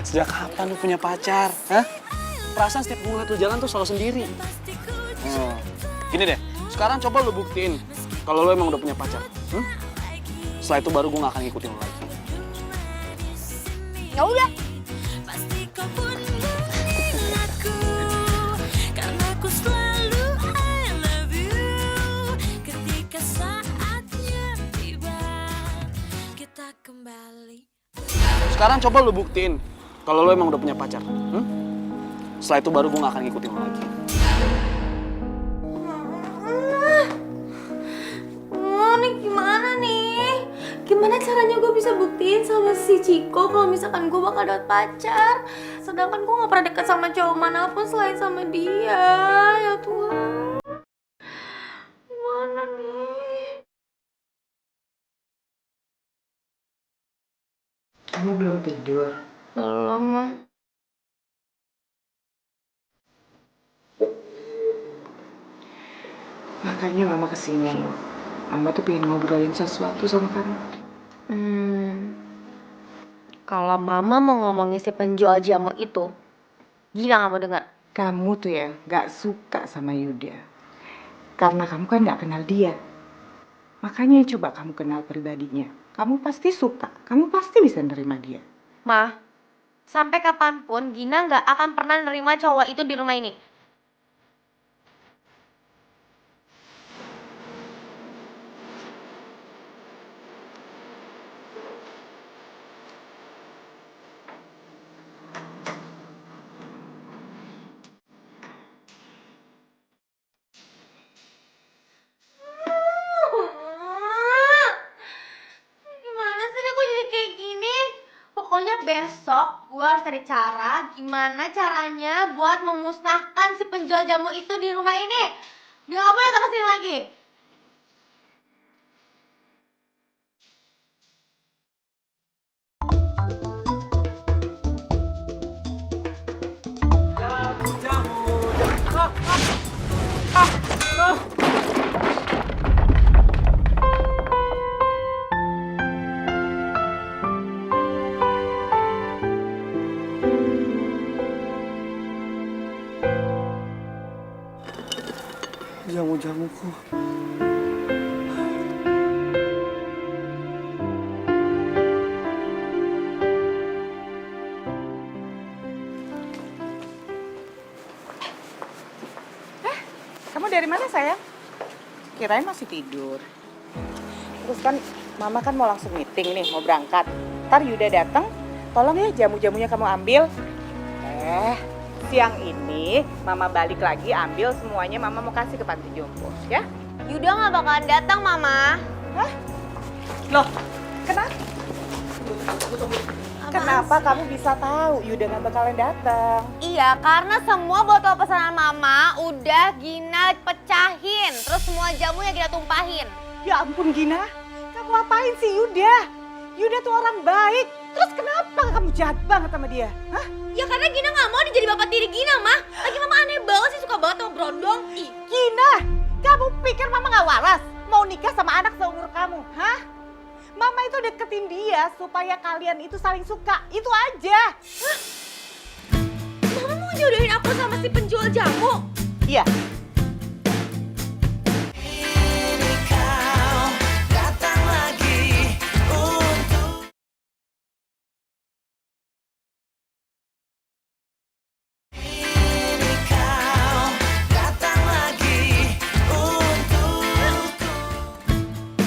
Sejak kapan lu punya pacar? Hah? Perasaan setiap gue ngeliat lu jalan tuh selalu sendiri. Gini deh, sekarang coba lu buktiin kalau lu emang udah punya pacar. Setelah itu baru gue gak akan ngikutin lu lagi. Ya udah. pasti kau pun mengenal aku karena aku selalu I love you ketika saatnya tiba kita kembali. Sekarang coba lu buktiin kalau lu emang udah punya pacar. Setelah itu baru gue gak akan ngikutin lu lagi. Nih gimana nih? Gimana caranya gue bisa buktiin sama si Ciko kalau misalkan gue bakal dapet pacar? Sedangkan gue gak pernah deket sama cowok manapun selain sama dia. Ya Tuhan. Gimana nih? Kamu belum tidur. Belum, Ma. Makanya mama kesini. Mama tuh pengen ngobrolin sesuatu sama kamu. Kalau mama mau ngomongin si penjual jamu itu, Gina gak mau dengar. Kamu tuh ya gak suka sama Yuda. Karena kamu kan gak kenal dia. Makanya coba kamu kenal pribadinya. Kamu pasti suka. Kamu pasti bisa nerima dia. Ma, sampai kapanpun Gina gak akan pernah nerima cowok itu di rumah ini. Gimana sih nih kok jadi kayak gini? Pokoknya besok gue harus cari cara gimana caranya buat memusnahkan si penjual jamu itu di rumah ini. Dia gak boleh datang kesini lagi. Jamu-jamuku. Kamu dari mana sayang? Kirain masih tidur. Terus kan mama kan mau langsung meeting nih, mau berangkat. Ntar Yuda datang, tolong ya jamu-jamunya kamu ambil. Siang ini Mama balik lagi ambil semuanya, Mama mau kasih ke panti jompo, ya? Yuda nggak bakalan datang, Mama. Hah? Loh, kenapa? Kenapa kamu bisa tahu Yuda nggak bakalan datang? Iya, karena semua botol pesanan Mama udah Gina pecahin. Terus semua jamunya Gina tumpahin. Ya ampun Gina, kamu apain sih Yuda? Yuda tuh orang baik. Terus kenapa kamu jahat banget sama dia? Hah? Ya karena Gina nggak mau nih jadi bapak tiri Gina, Mah. Lagi Mama aneh banget sih, suka banget sama berondong. Ih. Gina, kamu pikir Mama nggak waras? Mau nikah sama anak seumur kamu? Hah? Mama itu deketin dia supaya kalian itu saling suka. Itu aja. Hah? Mama mau jodohin aku sama si penjual jamu? Iya.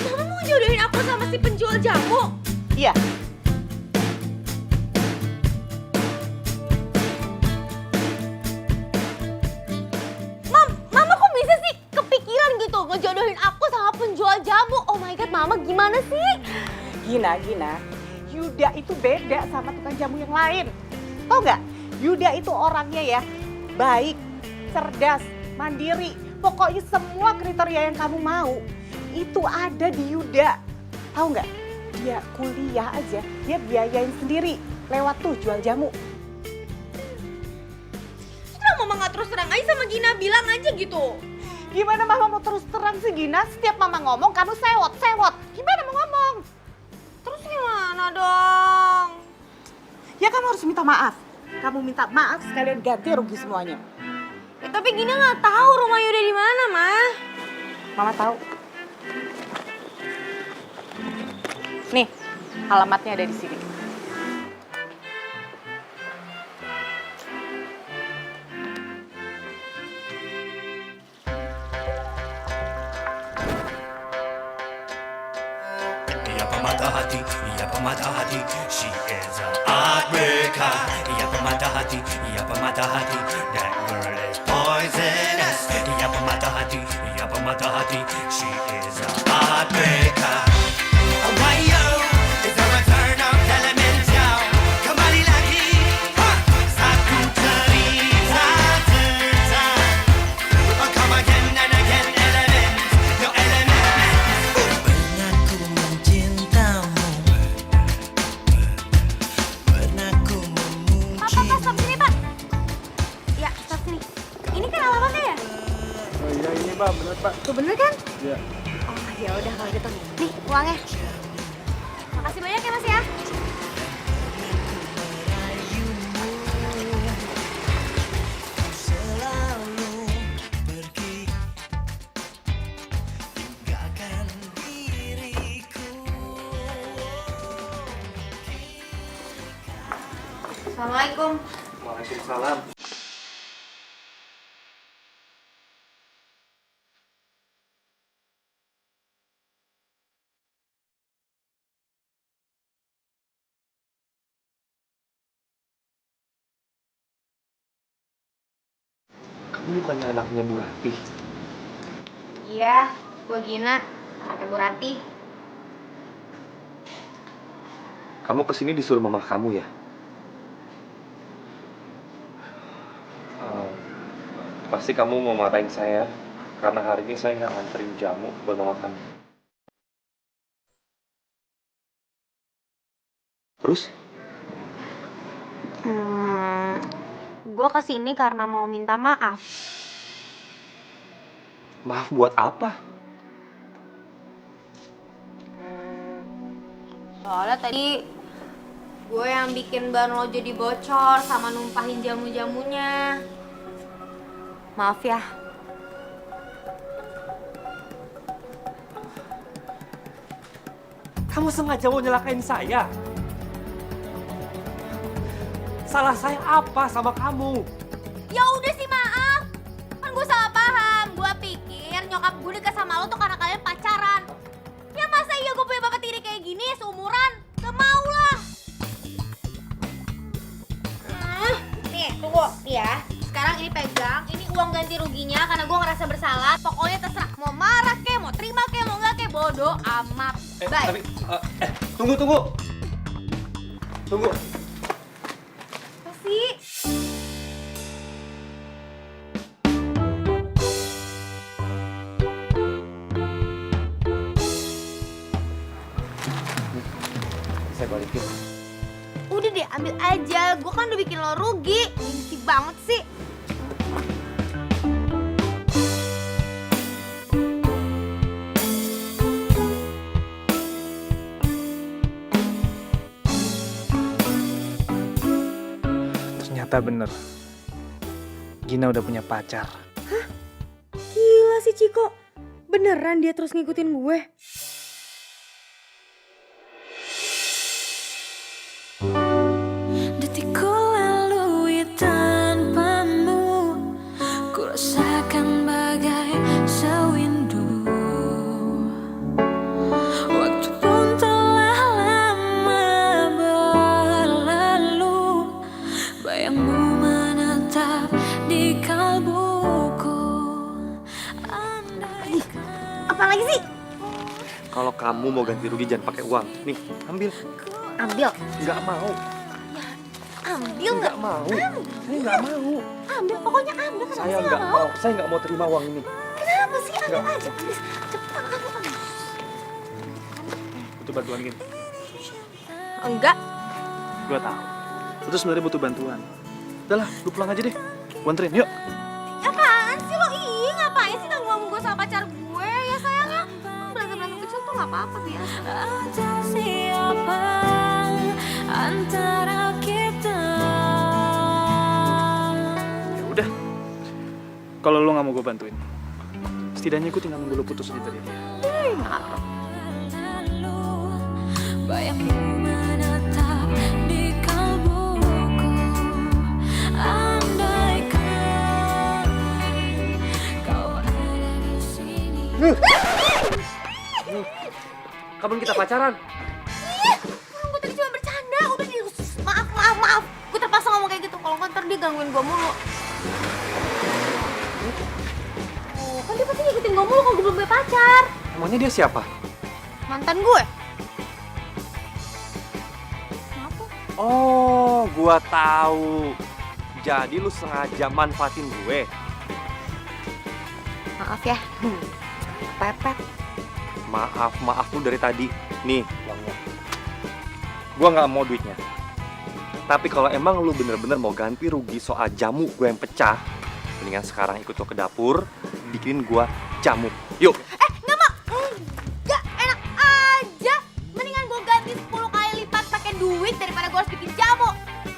Mama mau jodohin aku sama si penjual jamu? Iya. Mama kok bisa sih kepikiran gitu ngejodohin aku sama penjual jamu? Oh my god, Mama gimana sih? Gina, Yuda itu beda sama tukang jamu yang lain. Tau nggak? Yuda itu orangnya ya baik, cerdas, mandiri. Pokoknya semua kriteria yang kamu mau itu ada di Yuda. Tahu nggak? Dia kuliah aja, dia biayain sendiri lewat tuh jual jamu. Kenapa Mama nggak terus terang aja sama Gina, bilang aja gitu? Gimana Mama mau terus terang sih Gina? Setiap Mama ngomong kamu sewot. Gimana mau ngomong? Terus gimana dong? Ya kamu harus minta maaf. Kamu minta maaf sekalian ganti rugi semuanya. Ya, tapi Gina nggak tahu rumah Yuda di mana, Mah. Mama tahu. Nih, alamatnya ada di sini. Ia pemata hati, she is a heartbreaker. Ia pemata hati, that girl is poisonous. Ia pemata hati, she is a heartbreaker. Wayo, it's a return of the elements, yo. Kembali lagi, satu cerita tentang come again and again, elements, no elements. Pernah ku mencintamu, pernah ku memuji. Pak, stop sini, Pak. Ya, stop sini. Ini kan alamatnya ya? Oh iya ini Pak, bener Pak. Tuh bener kan? Iya. Oh ya udah kalau gitu. Nih uangnya. Makasih banyak ya Mas ya. Selalu pergi, tinggalkan diriku. Assalamualaikum. Waalaikumsalam. Kamu bukannya anaknya Bu Rati? Iya, gue Gina, anaknya Bu Rati. Kamu kesini disuruh mama kamu ya? Pasti kamu mau marahin saya karena hari ini saya nggak nganterin jamu buat mama kamu. Terus? Gue kesini karena mau minta maaf. Maaf buat apa? Soalnya tadi gue yang bikin ban lo jadi bocor sama numpahin jamu-jamunya. Maaf ya. Kamu sengaja mau nyelakain saya? Salah saya apa sama kamu? Ya udah sih maaf. Kan gue salah paham. Gue pikir nyokap gue dekat sama lo tuh karena kalian pacaran. Ya masa iya gue punya bapak tiri kayak gini seumuran? Gak mau lah. ya. Sekarang ini pegang, ini uang ganti ruginya karena gue ngerasa bersalah. Pokoknya terserah, mau marah kek, mau terima kek, mau nggak kek, bodoh amat. Bye. Tapi, tunggu. Tunggu. Apa sih? Saya balikin. Udah deh, ambil aja. Gue kan udah bikin lo rugi. Gengsi banget sih. Ternyata bener. Gina udah punya pacar. Gila sih Ciko. Beneran dia terus ngikutin gue? Detikku lalui tanpamu, ku rasakan bagai sewindu. Waktu pun telah lama berlalu, bayangmu menetap di kalbuku. Apalagi sih? Kalau kamu mau ganti rugi jangan pakai uang. Nih, ambil. Ambil. Nggak mau. Ambil Nggak mau. Saya nggak mau. Ambil, pokoknya ambil. Kenapa Saya sih nggak mau. Saya nggak mau terima uang ini. Kenapa sih? Ambil Nggak. aja. Please. Cepat, ambil. Butuh bantuan Gin. Enggak. Gue tahu. Lu tuh sebenarnya butuh bantuan. Udahlah, lu pulang aja deh. Gue anterin, yuk. Apaan sih lo? Ih, ngapain sih ngomong gue sama pacar gue? Ya sayangnya, berantem-berantem kecil tuh nggak apa-apa biasa. Ada siapa antara kita? Ya udah. Kalau lu nggak mau gue bantuin, setidaknya gue tinggal nunggu lu putus aja dari dia. Lalu bayangmu menetap di kalbuku. Andaikan kau ada di sini. Kapan kita pacaran? Orang gue tadi cuma bercanda. Udah nih, maaf. Gue terpaksa ngomong kayak gitu. Kalau nggak ntar dia gangguin gue mulu. Oh, kan dia pasti ngikutin gue mulu kalau gue belum punya pacar. Emangnya dia siapa? Mantan gue. Oh, gua tahu. Jadi lu sengaja manfaatin gue. Maaf ya. Pepet. Maaf lu dari tadi. Nih, uangnya. Gua nggak mau duitnya. Tapi kalau emang lu bener-bener mau ganti rugi soal jamu gue yang pecah, mendingan sekarang ikut lo ke dapur, bikinin gua jamu. Yuk. Nggak mau. Nggak enak aja. Mendingan gue ganti 10 kali lipat pakai duit daripada gue harus bikin jamu.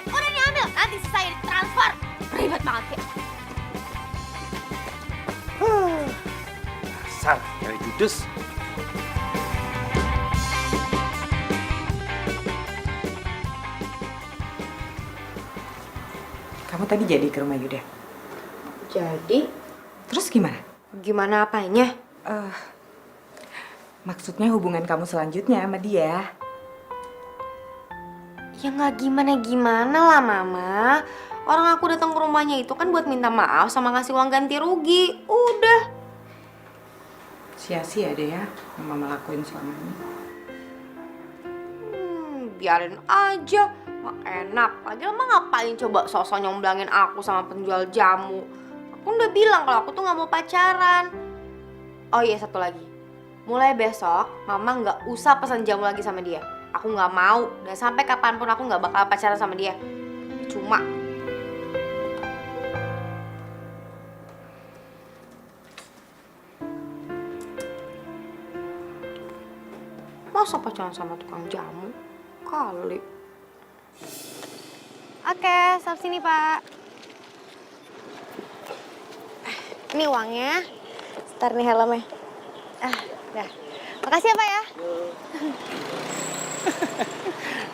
Udah nih ambil. Nanti saya transfer. Ribet banget ya. Dasar, dari judes. Kamu tadi jadi ke rumah Yuda? Jadi, Terus gimana? gimana apanya? Maksudnya hubungan kamu selanjutnya sama dia? Ya nggak gimana-gimana lah Mama. Orang aku datang ke rumahnya itu kan buat minta maaf sama ngasih uang ganti rugi. Udah. Sia-sia deh ya yang Mama lakuin selama ini. Biarin aja. Nggak enak. Lagian Mama ngapain coba sosok nyomblangin aku sama penjual jamu. Aku udah bilang kalau aku tuh nggak mau pacaran. Oh iya, satu lagi. Mulai besok Mama nggak usah pesan jamu lagi sama dia. Aku nggak mau. Dan sampai kapanpun aku nggak bakal pacaran sama dia. Cuma. Masa pacaran sama tukang jamu? Kali. Oke, stop sini Pak. Ini uangnya. Ntar nih helmnya. Dah. Makasih ya Pak ya.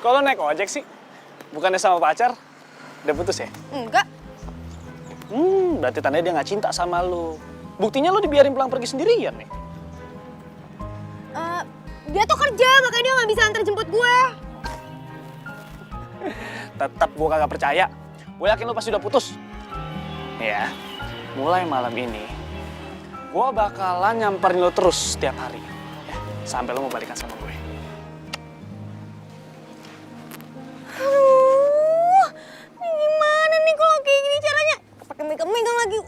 Kalau naik ojek sih, bukannya sama pacar, udah putus ya? Enggak. Berarti tandanya dia nggak cinta sama lu. Buktinya lu dibiarin pulang pergi sendirian nih. Dia tuh kerja, makanya dia nggak bisa antar jemput gue. Tetap gua kagak percaya. Gue yakin lu pasti udah putus. Ya, mulai malam ini, gue bakalan nyamperin lo terus setiap hari. Ya, sampai lo mau balikan sama gue. Aduh, ini gimana nih kalau kayak gini caranya? Pakai megang-megang lagi.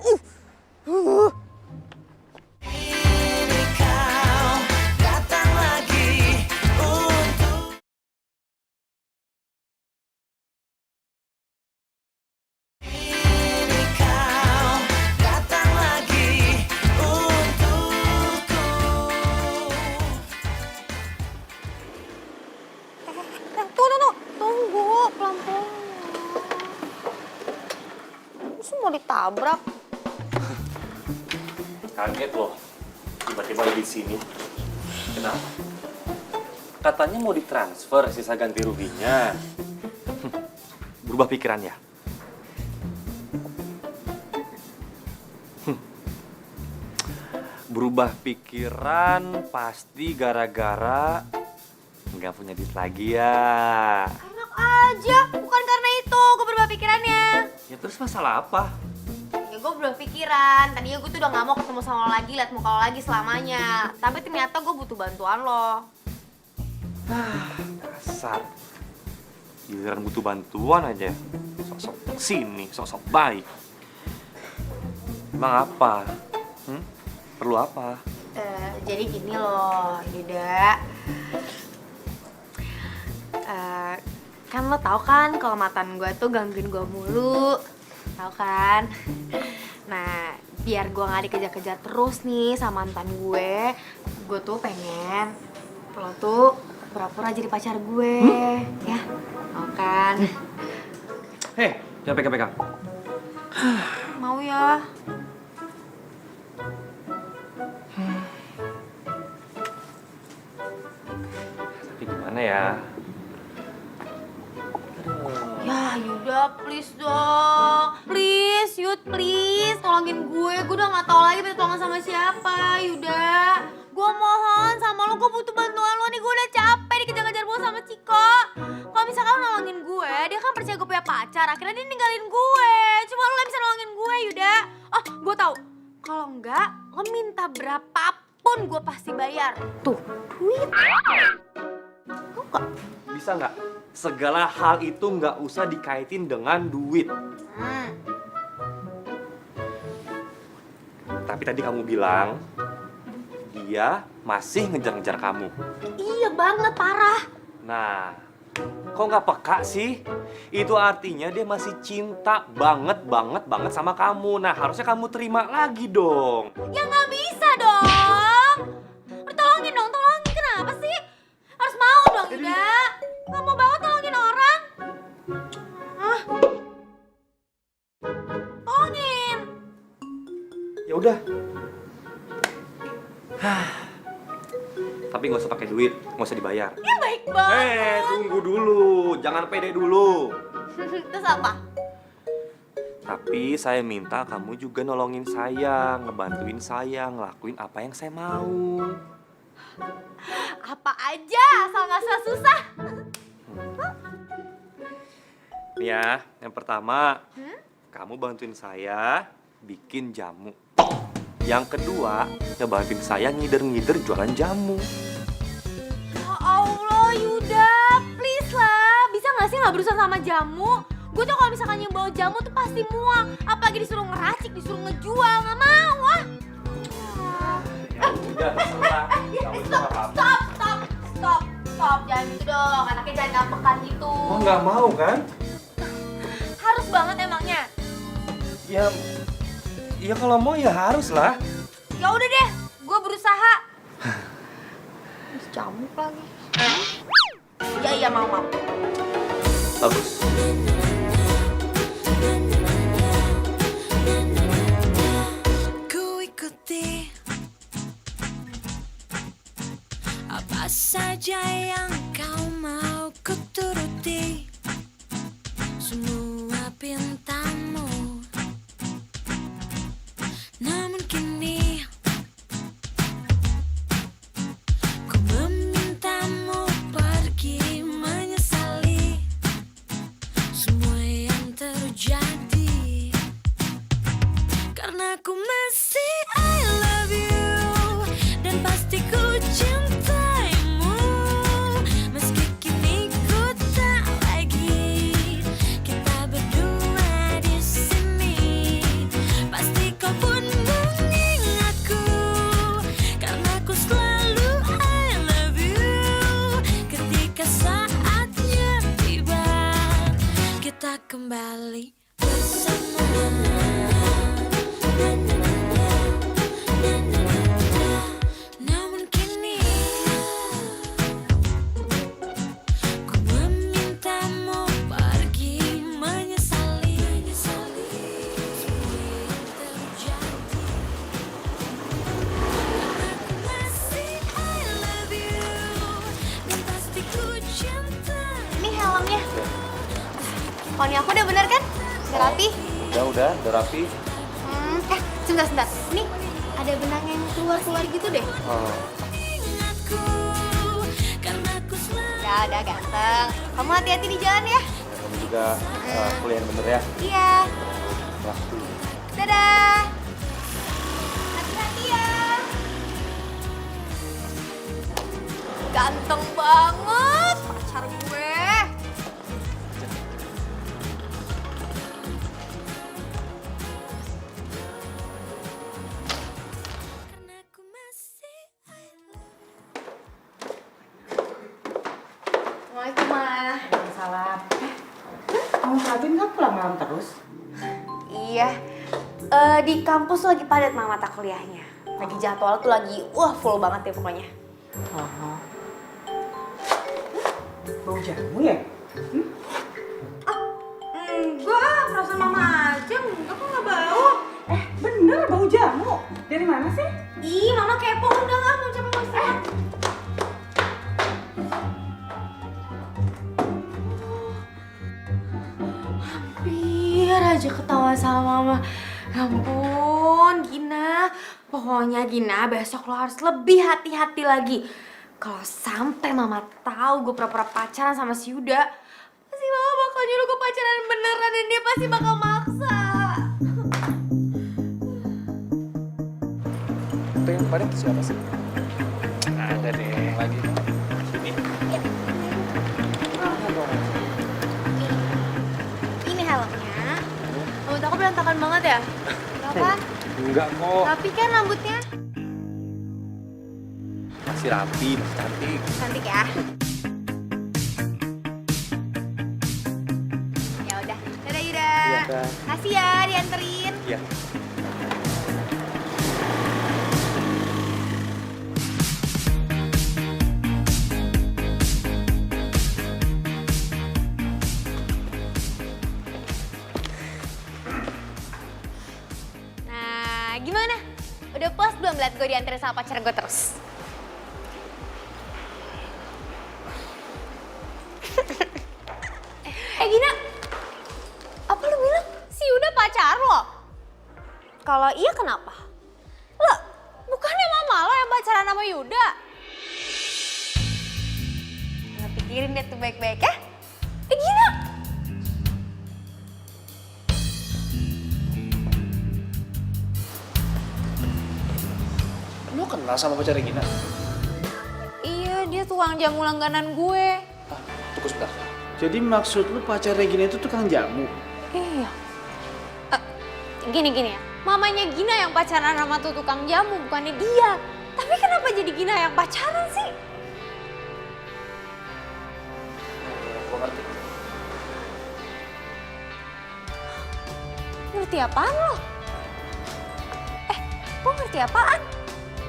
Tunggu, pelan-pelan. Masa mau ditabrak? Kaget loh, tiba-tiba di sini. Kenapa? Katanya mau ditransfer sisa ganti ruginya. Berubah pikiran ya? Berubah pikiran pasti gara-gara nggak punya duit lagi ya. Enak aja, bukan karena itu gue berubah pikirannya. Ya terus masalah apa? Ya gue berubah pikiran, tadinya gue tuh udah gak mau ketemu sama lo lagi, liat muka lo lagi selamanya. Tapi ternyata gue butuh bantuan lo. Dasar. Giliran butuh bantuan aja. Sok-sok sini, sok-sok baik. Emang apa? Perlu apa? Jadi gini loh, Yuda. Kan lo tau kan kalau mantan gue tuh gangguin gue mulu. Tau kan? Nah, biar gue gak dikejar-kejar terus nih sama mantan gue tuh pengen lo tuh pura-pura jadi pacar gue. Ya, mau kan? Hei, jangan pegang-pegang. Mau ya? Tapi gimana ya? Ya Yuda, please dong. Please, Yud, please. Tolongin gue udah gak tau lagi minta tolong sama siapa, Yuda. Gue mohon sama lo, gue butuh bantuan lo nih. Gue udah capek dikejar-kejar gue sama Ciko. Kalau misalkan lo nolongin gue, dia kan percaya gue punya pacar. Akhirnya dia ninggalin gue. Cuma lo yang bisa nolongin gue, Yuda. Oh, gue tahu. Kalau enggak, lo minta berapapun gue pasti bayar. Tuh, duit. Tau gak? Bisa nggak? Segala hal itu nggak usah dikaitin dengan duit. Tapi tadi kamu bilang, dia masih ngejar-ngejar kamu. Iya banget, parah. Nah, kok nggak peka sih? Itu artinya dia masih cinta banget sama kamu. Nah, harusnya kamu terima lagi dong. Ya nggak bisa dong. Tolongin dong, tolongin. Kenapa sih? Harus mau dong, Yuda. Nggak mau banget tolongin orang. Tolongin. Ya udah. Tapi nggak usah pakai duit, nggak usah dibayar. Ya baik banget. Tunggu dulu, jangan pede dulu. Terus apa? Tapi saya minta kamu juga nolongin saya, ngebantuin saya, ngelakuin apa yang saya mau. Apa aja, asal nggak susah-susah. Nih ya, yang pertama, kamu bantuin saya bikin jamu. Yang kedua, ngebantuin saya ngider-ngider jualan jamu. Ya Allah, Yuda, please lah. Bisa nggak sih nggak berusaha sama jamu? Gue tuh kalau misalkan yang bawa jamu tuh pasti muang. Apalagi disuruh ngeracik, disuruh ngejual, nggak mau ah. Ya udah, terserah. Stop, jangan gitu dong. Anaknya jangan ngambekan gitu. Oh, nggak mau kan? Harus banget emangnya. Ya kalau mau ya harus lah. Ya udah deh, gue berusaha. Camuk lagi. Iya mau. Bagus. Ku ikuti apa saja yang kau mau, ku turuti semua pintamu. Namun kini ku memintamu pergi, menyesali semua kembali bersama. Namun kini ku memintamu pergi menyesali semua yang terjadi. Aku masih I love you dan pasti ku cinta. Ini helmnya. Poni aku udah bener kan? Udah rapi? Udah rapi. Sebentar. Nih, ada benang yang keluar-keluar gitu deh. Ingatku karena ku selalu Udah ganteng. Kamu hati-hati di jalan ya. Kamu juga kuliah yang bener ya. Iya. Pasti. Dadah. Hati-hati ya. Ganteng banget pacar gue. karena ku masih I love Assalamualaikum, Ma. Salam. Kamu Fatin kan pulang malam terus? Iya. Di kampus tuh lagi padat Mama mata kuliahnya. Lagi jadwal tuh lagi full banget deh pokoknya. Oh. Bau jamu ya? Enggak, perasaan Mama aja. Enggak kok nggak bau. Bener bau jamu. Dari mana sih? Ih, Mama kepo. Udah nggak mau capek masih. Hampir aja ketawa sama Mama. Ya ampun, Gina. Pokoknya Gina, besok lo harus lebih hati-hati lagi. Kalau sampai Mama tahu gue pura-pura pacaran sama si Yuda, pasti Mama bakal nyuruh gue pacaran beneran dan dia pasti bakal maksa. Itu yang kemarin siapa sih? Ada deh lagi. Ini. Ini helmnya. Rambut aku berantakan banget ya? Kenapa? Enggak kok. Rapi kan rambutnya? Masih rapi, masih cantik. Cantik ya? Ya udah, dadah Yuda. Iya, Kak. Kasih ya dianterin. Iya. Nah, gimana? Udah puas belum liat gue dianterin sama pacar gue terus? Gina, apa lu bilang si Yuda pacar lo? Kalau iya kenapa? Lo, bukannya mama lo yang pacaran sama Yuda? Nggak pikirin deh tuh baik-baik ya? Gina! Lu kenal sama pacarnya Gina? Iya, dia tukang jamu langganan gue. Tunggu sebentar. Jadi maksud lu pacarnya Gina itu tukang jamu? Iya. Gini ya, mamanya Gina yang pacaran sama tuh tukang jamu, bukannya dia. Tapi kenapa jadi Gina yang pacaran sih? Gua ngerti. Ngerti apaan lo? Lo ngerti apaan?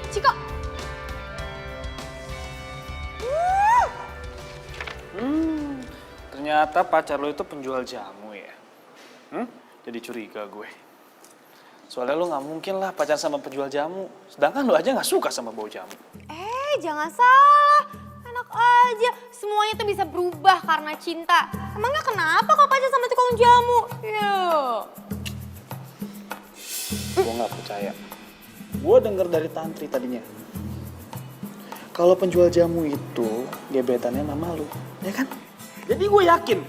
Ciko. Ternyata pacar lo itu penjual jamu ya? Jadi curiga gue. Soalnya lo nggak mungkin lah pacaran sama penjual jamu. Sedangkan lo aja nggak suka sama bau jamu. Jangan salah. Enak aja. Semuanya tuh bisa berubah karena cinta. Emangnya kenapa kalau pacaran sama tukang jamu? Gue nggak percaya. Gue denger dari Tantri tadinya. Kalau penjual jamu itu gebetannya mama lu, ya kan? Jadi gue yakin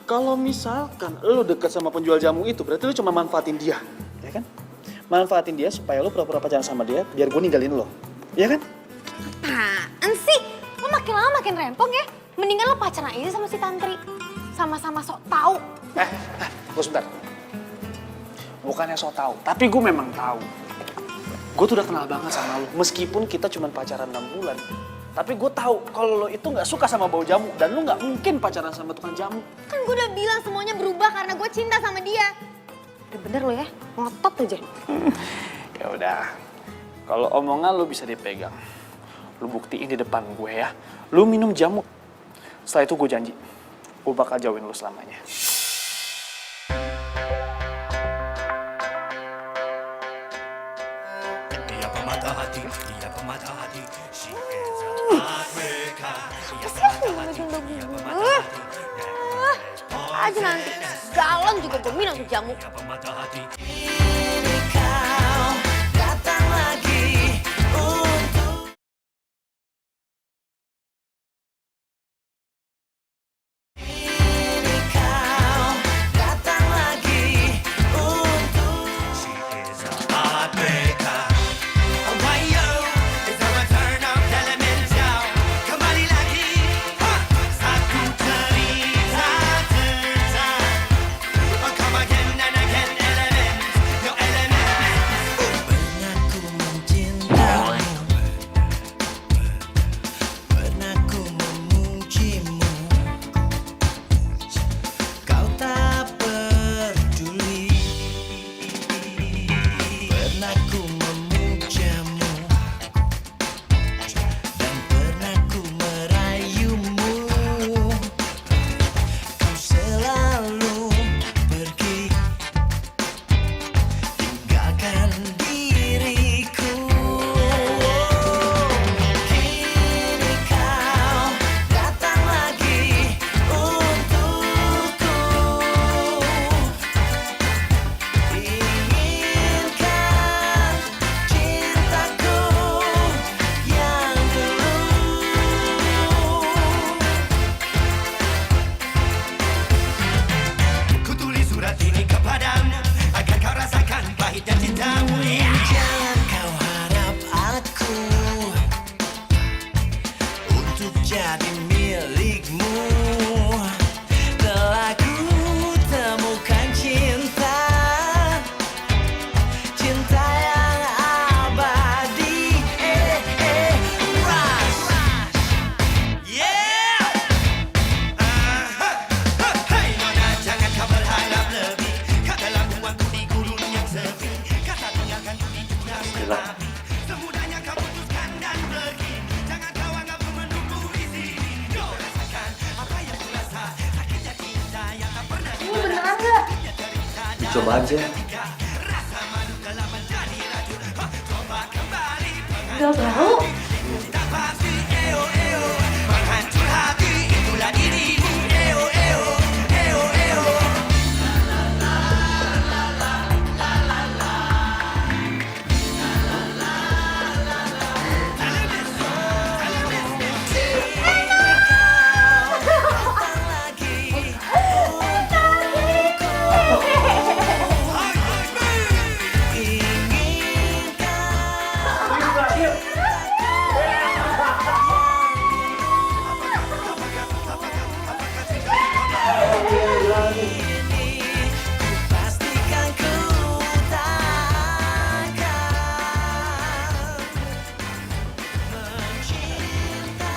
kalau misalkan lu deket sama penjual jamu itu berarti lu cuma manfaatin dia, ya kan? Manfaatin dia supaya lu pura-pura pacaran sama dia biar gue ninggalin lo, ya kan? Apaan sih? Lo makin lama makin rempong ya. Mendingan lo pacaran aja sama si Tantri. Sama-sama sok tahu. Gue sebentar. Bukannya so tau, tapi gue memang tahu. Gue tuh udah kenal banget sama lu. Meskipun kita cuma pacaran 6 bulan. Tapi gue tahu kalau lo itu nggak suka sama bau jamu dan lo nggak mungkin pacaran sama tukang jamu. Kan gue udah bilang semuanya berubah karena gue cinta sama dia. Udah bener lo ya, ngotot aja. Ya udah, kalau omongan lo bisa dipegang, lo buktiin di depan gue ya. Lo minum jamu. Setelah itu gue janji, gue bakal jauhin lo selamanya. Ia pemata hati, ia pemata hati. She is a heartbreaker. Ia pemata hati, ia pemata hati. Aja nanti, galon juga gue minum tuh jamu. Ia pemata hati. She is a heartbreaker. Why yo? It's a return of elemental. Kembali lagi, satu cerita tentang come again and again element, your element. Pernah ku mencintamu, pernah ku memujimu, kau tak peduli. Pernah ku memujamu dan pernah ku merayumu. Kau selalu pergi, tinggalkan diriku. Kini kau datang lagi untukku. Inginkan cintaku yang dulu. Ku tulis surat ini kepadamu agar kau rasakan pahitnya cintamu. Jangan kau harap aku untuk jadi milikmu. Telah ku temukan cinta, cinta yang abadi. Rush. Yeah. Hey nona, jangan kau berharap lebih. Kau dalam ruangku di gurun yang sepi. Kata tinggalkan ku di dunia api. Semudahnya kau putuskan dan pergi. Jangan kau anggap ku menunggu di sini. Kau rasakan apa yang ku rasa. Sakitnya cinta yang tak pernah Beneran gak? Coba aja. rasa malu telah menjadi racun. Coba kembali Gak tahu. tak pasti. Eo eo menghancur hati. Itulah dirimu. Eo eo eo eo. Pastikan ku takkan mencinta.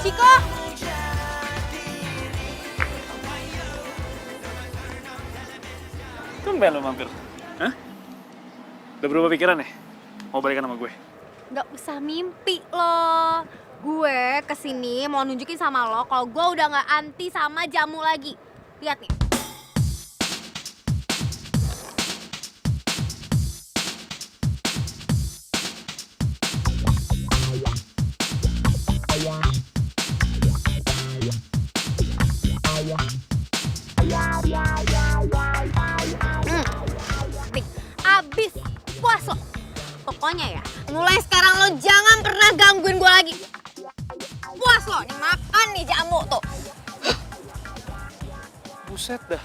Ciko, Tumben lo mampir. Hah? Udah berubah pikiran ya? Mau balikan sama gue? gak usah mimpi lo. Gue kesini mau nunjukin sama lo kalau gue udah gak anti sama jamu lagi. Lihat nih. Nih, abis puas lo. Pokoknya ya, mulai sekarang lo jangan pernah gangguin gue lagi. Puas lo, nih makan nih jamu tuh. Buset dah.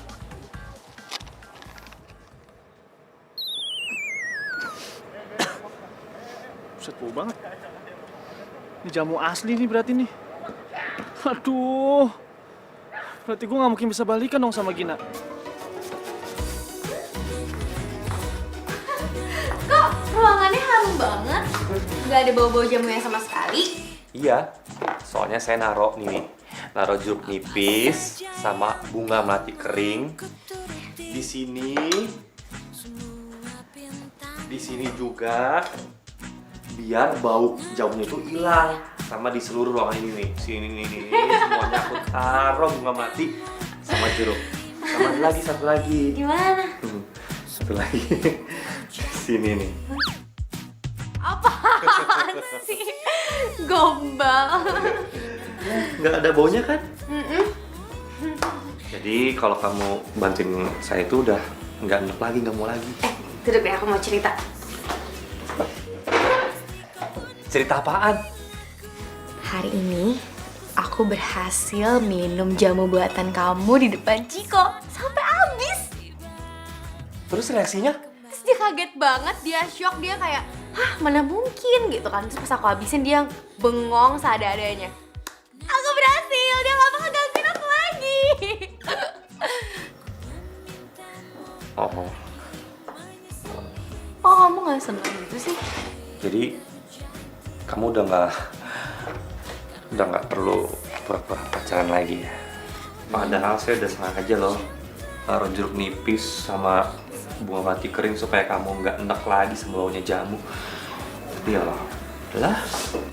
Buset, bau banget. Ini jamu asli nih berarti nih. Aduh. Berarti gue gak mungkin bisa balikan dong sama Gina. Kok Ruangannya harum banget. Gak ada bau-bau jamunya sama sekali. Iya, soalnya saya naro jeruk nipis sama bunga melati kering di sini juga biar bau jamunya itu hilang, sama di seluruh ruangan ini nih. Sini nih, semuanya aku taruh bunga melati sama jeruk. Sama satu lagi. Gimana? Satu lagi. Sini nih. Apaan sih? Gombal. Nggak ada baunya kan? Jadi kalau kamu bantuin saya itu udah nggak enak lagi, nggak mau lagi. Duduk deh, aku mau cerita. Cerita apaan? Hari ini aku berhasil minum jamu buatan kamu di depan Ciko sampai habis. Terus reaksinya? Terus dia kaget banget, dia shock, dia kayak, hah mana mungkin gitu kan. Terus pas aku habisin dia bengong seadanya. Aku berhasil, dia gak bakal gangguin aku lagi. Oh, Oh kamu gak seneng gitu sih? jadi kamu udah nggak perlu pura-pura pacaran lagi ya? Padahal saya udah sengaja loh taruh jeruk nipis sama bunga mati kering supaya kamu nggak enak lagi sama baunya jamu. Tapi ya lah.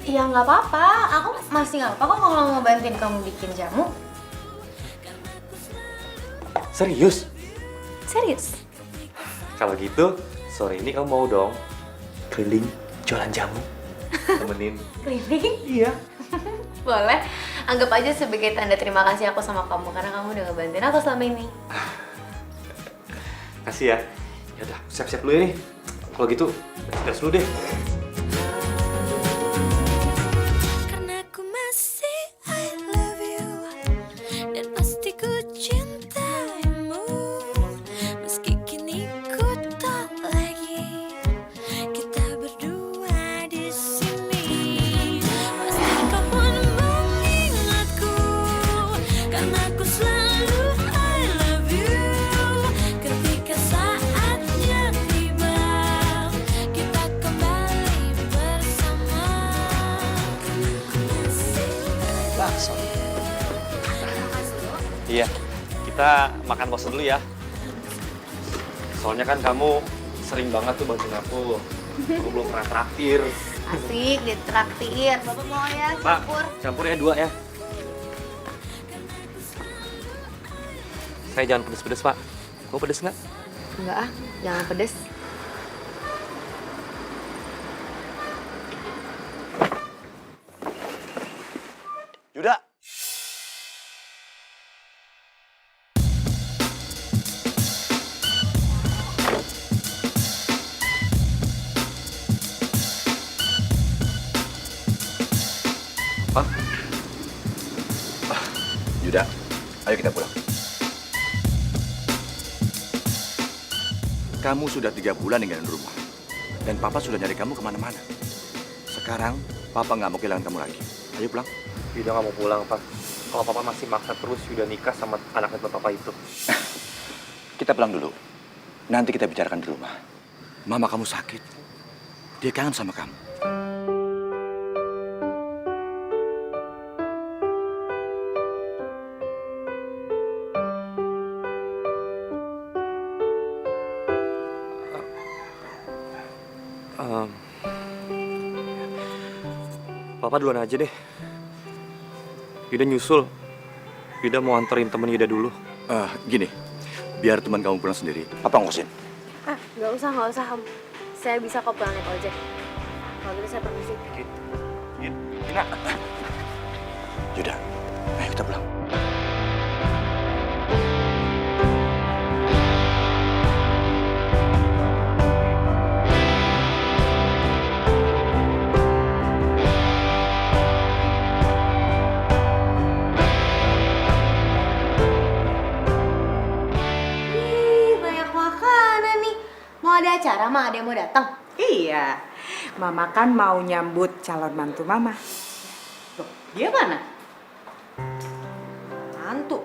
Ya nggak apa-apa, aku masih nggak apa-apa kok kalau mau bantuin kamu bikin jamu. Serius? Serius? Kalau gitu, sore ini kamu mau dong keliling jualan jamu? Temenin. Keliling? Iya. Boleh, anggap aja sebagai tanda terima kasih aku sama kamu karena kamu udah ngebantuin aku selama ini. Kasih ya. Ya udah, siap-siap dulu ya nih. Kalau gitu, beres dulu deh. Karena ku masih I love you dan pasti ku cintaimu meski kini ku tak lagi kita berdua di sini. Pasti kau pun mengingatku karena ku selalu I love you. Ketika saatnya tiba kita kembali bersama. Bakso. Iya, kita makan bakso dulu ya. Soalnya kan kamu sering banget tuh bantuin aku. Aku belum pernah traktir. Asik, ditraktir. Bapak mau ya Pak, campur? campur ya 2 ya. Saya jangan pedes-pedes, Pak. Mau pedes nggak? Enggak ah, jangan pedes. Yuda. Hah? Yuda, ayo kita pulang. Kamu sudah 3 bulan ninggalin rumah. Dan Papa sudah nyari kamu kemana-mana. Sekarang, Papa nggak mau kehilangan kamu lagi. Ayo pulang. Yuda nggak mau pulang, Pak. Kalau Papa masih maksa terus Yuda nikah sama anaknya Papa itu. Kita pulang dulu. Nanti kita bicarakan di rumah. Mama kamu sakit. Dia kangen sama kamu. Papa duluan aja deh. Yuda nyusul. Yuda mau anterin temen Yuda dulu. Gini, biar teman kamu pulang sendiri. Papa ngurusin. Ah, nggak usah Om. Saya bisa kok pulang naik ojek. Kalau gitu saya permisi. Ina. Yuda, ayo kita pulang. Banyak makanan nih. Mau ada acara, Ma? Ada yang mau datang? Iya, Mama kan mau nyambut calon mantu Mama. Loh, dia mana? Mantu.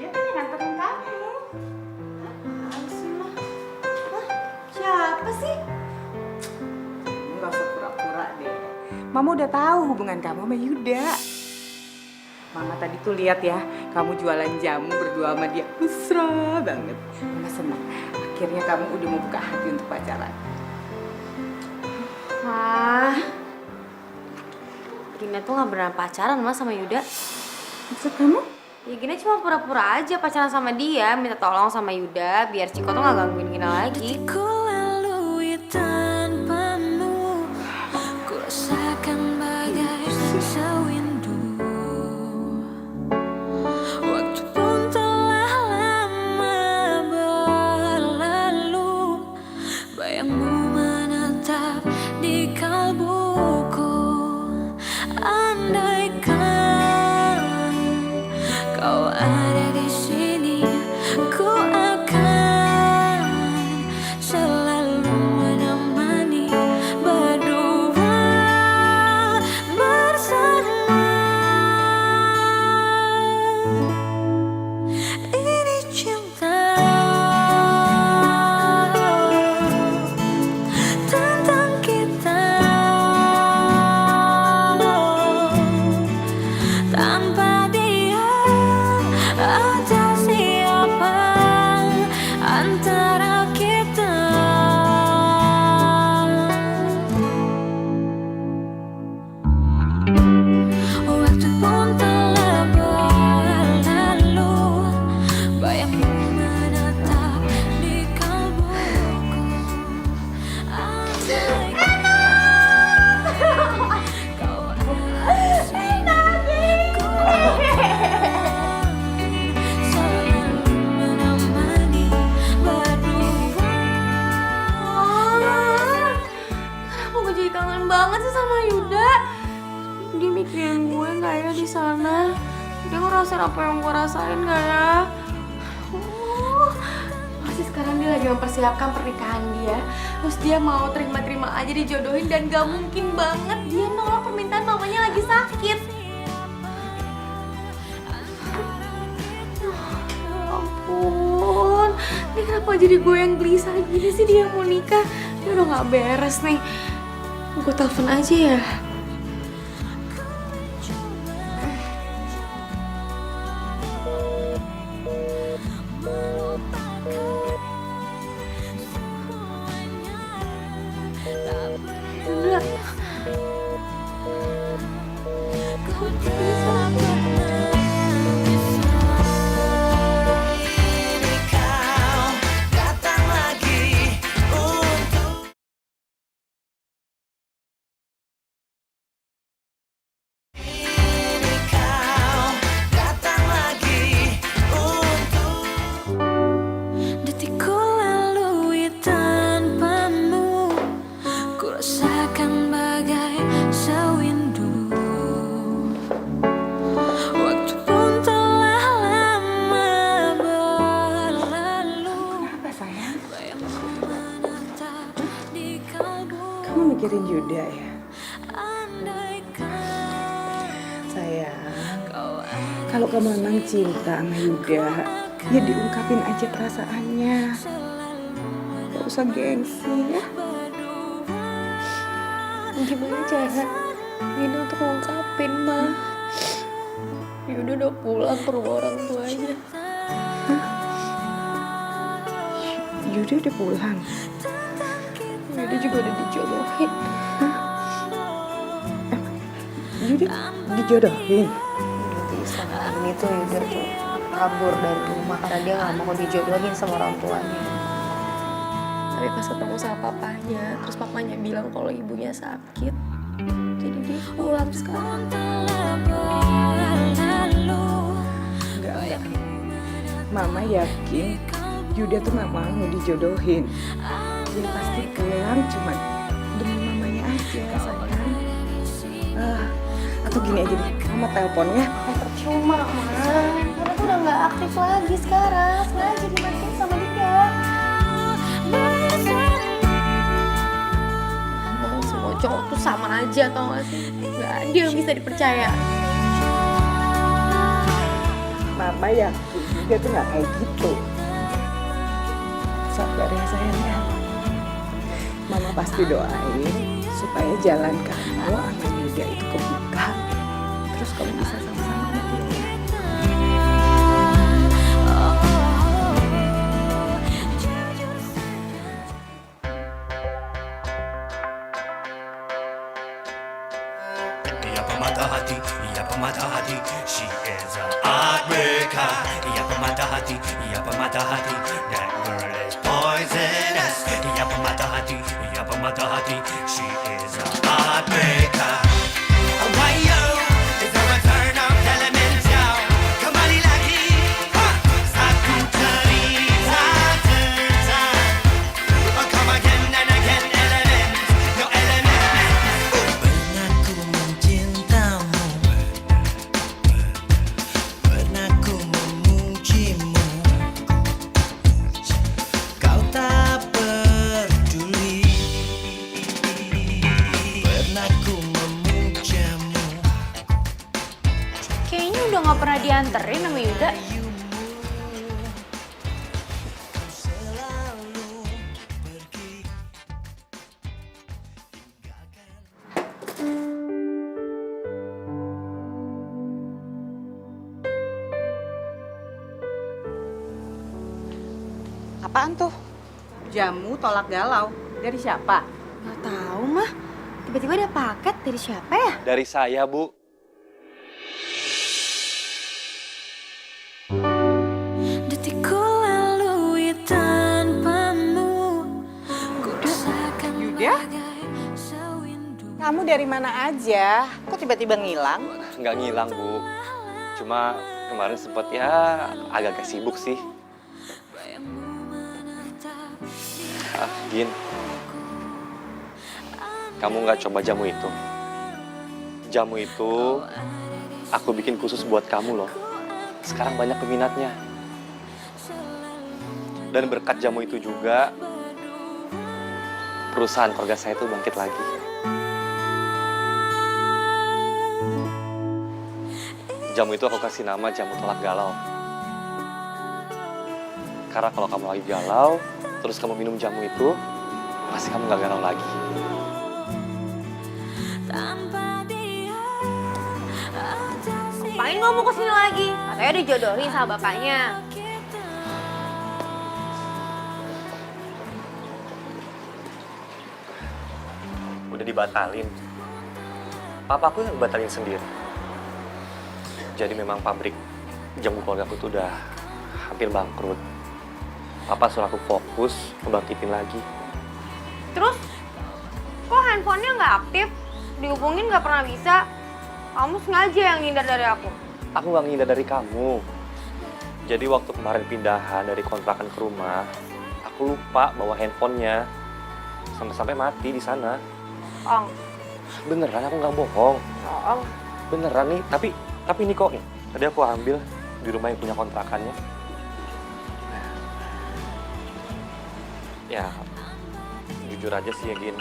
Dia kan yang nganterin kamu. Apaan sih, Ma? Hah? Siapa sih? Mama udah tahu hubungan kamu sama Yuda. Mama tadi tuh lihat ya, kamu jualan jamu berdua sama dia. Mesra banget. Mama senang. Akhirnya kamu udah mau buka hati untuk pacaran. Ah, Gina tuh gak beneran pacaran mas sama Yuda. Maksud kamu? Ya Gina cuma pura-pura aja pacaran sama dia, minta tolong sama Yuda biar Ciko tuh gak gangguin Gina lagi. Ku lalui tanpamu, ku rasakan bagai sewindu. Waktu pun telah lama berlalu, bayangmu menetap di kalbuku. Andaikan kau ada di sini, ku akan selalu menemani berdua bersama. Ini cinta tentang kita, tanpa dia atau siapa antara kita. Waktu pun telah berlalu, bayangmu menetap di kalbuku. Kau ada di sini, ku akan selalu menemani berdua. Kenapa gue jadi kangen banget sih sama Yuda? Dia mikirin gue nggak ya di sana? Dia ngerasain apa yang gue rasain nggak ya? Pasti sekarang dia lagi mempersiapkan pernikahan dia. Terus dia mau terima-terima aja dijodohin dan gak mungkin banget dia nolak permintaan mamanya lagi sakit. Ya ampun, ini kenapa jadi gue yang gelisah gini sih dia mau nikah? Dia udah gak beres nih. Gue telepon aja ya. Yuda. Detikku lalui tanpamu, ku rasakan bagai sewindu. Waktu pun telah lama berlalu, Kenapa sayang? bayangmu menetap di kalbu. Kamu mikirin Yuda ya? Andaikan Sayang, kau ada kalau kamu memang cinta sama Yuda, ya diungkapin aja perasaannya. Gak usah gengsi ya. Gimana cara Gina untuk ngungkapin, Ma? Yuda udah pulang ke rumah orang tuanya. Yuda udah pulang. Yuda juga udah dijodohin. Yuda dijodohin. Jadi selama ini tuh Yuda tuh kabur dari rumah karena dia gak mau dijodohin sama orang tuanya. Tapi pas ketemu sama papanya, terus papanya bilang kalau ibunya sakit. Jadi dia pulang sekarang. Enggak. Mama yakin Yuda tuh gak mau dijodohin. Dia pasti pulang cuma demi mamanya aja, sayang. Atau gini aja deh, Mama telepon ya. Percuma, Ma. Karena tuh udah gak aktif lagi sekarang. Sengaja dimatiin sama dia. Semua cowok tuh sama aja, tau gak sih? Gak ada yang bisa dipercaya. Mama yakin dia tuh gak kayak gitu. Sabar ya sayang ya. Mama pasti doain supaya jalan kamu sama Yuda itu kebuka, terus kamu bisa sama-sama sama dia. Ia pemata hati, ia pemata hati. She is a heartbreaker. Ia pemata hati, ia pemata hati. That girl is poisonous. Ia pemata hati, ia pemata hati. She is a heartbreaker. Why yo? Is there a turn of elements yo? Kembali lagi. Satu cerita tentang. Come again and again elements. Your elements. Pernah ku mencintamu, pernah ku memujimu, kau tak peduli. Pernah ku memujamu. Kayaknya udah gak pernah dianterin sama Yuda. Apaan tuh? Jamu tolak galau. Dari siapa? Nggak tahu mah. Tiba-tiba ada paket dari siapa ya? Dari saya, Bu. Detikku lalui tanpamu. Ku rasakan Yuda? bagai sewindu. Kamu dari mana aja? Kok tiba-tiba ngilang? Nggak ngilang, Bu. Cuma kemarin sempet ya agak-agak sibuk sih. Gin, kamu nggak coba jamu itu? Jamu itu aku bikin khusus buat kamu loh. Sekarang banyak peminatnya. Dan berkat jamu itu juga, perusahaan keluarga saya itu bangkit lagi. Jamu itu aku kasih nama jamu tolak galau. Karena kalau kamu lagi galau, terus kamu minum jamu itu, pasti kamu gak galau lagi. Tanpa dia ada Ngapain kamu kesini lagi? Katanya dijodohin sama bapaknya. kita. Udah dibatalin. Papaku yang batalin sendiri. Jadi memang pabrik jamu keluarga aku tuh udah hampir bangkrut. Papa suruh aku fokus ngebangkitin lagi. Terus, kok handphonenya nggak aktif? Dihubungin nggak pernah bisa. Kamu sengaja yang ngindar dari aku. Aku gak ngindar dari kamu. Jadi waktu kemarin pindahan dari kontrakan ke rumah, aku lupa bawa handphonenya. Sampai-sampai mati di sana. Ong, Beneran aku nggak bohong. Ong. Beneran nih, tapi ini kok nih. Tadi aku ambil di rumah yang punya kontrakannya. Ya, jujur aja sih ya Gin.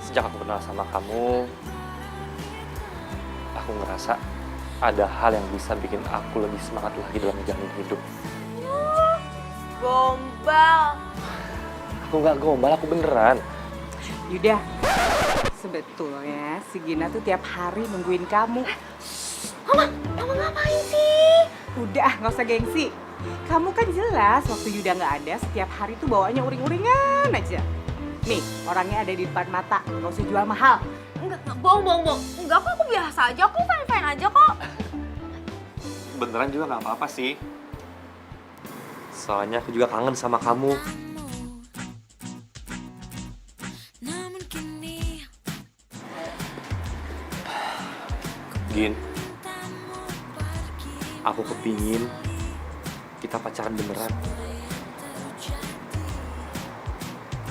Sejak aku kenal sama kamu, aku ngerasa ada hal yang bisa bikin aku lebih semangat lagi dalam menjalani hidup. Gombal. Aku nggak gombal, aku beneran. Yuda, sebetulnya si Gina tuh tiap hari nungguin kamu. Mama ngapain sih? Udah, nggak usah gengsi. Kamu kan jelas waktu Yuda nggak ada, setiap hari tuh bawaannya uring-uringan aja. Nih, orangnya ada di depan mata, nggak usah jual mahal. Enggak, bohong. Enggak kok, aku biasa aja, aku fine-fine aja kok. Beneran juga nggak apa-apa sih. Soalnya aku juga kangen sama kamu. Namun kini Gin, aku kepingin kita pacaran beneran.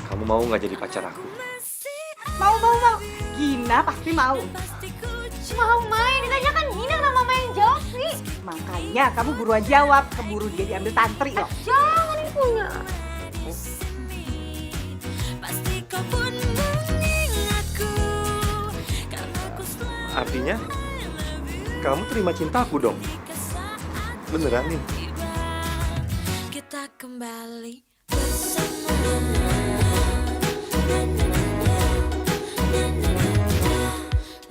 Kamu mau nggak jadi pacar aku? Mau. Gina pasti mau. Mau main, ditanya kan Gina sama mama yang jawab sih. Makanya kamu buruan jawab, keburu dia diambil tantri loh. Jangan ini punya. pasti kau pun mengingatku. Karena ku selalu Artinya, kamu terima cinta aku dong? Beneran nih? kita kembali bersama.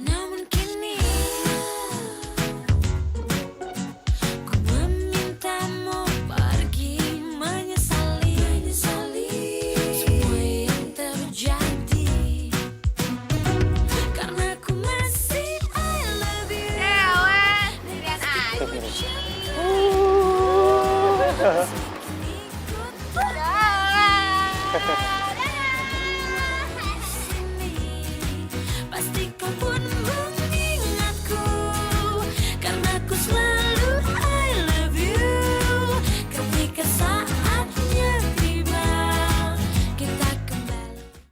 Namun kini ku memintamu pergi menyesali semua yang terjadi karena ku masih I love you. Cewek, sendirian aja. Udah.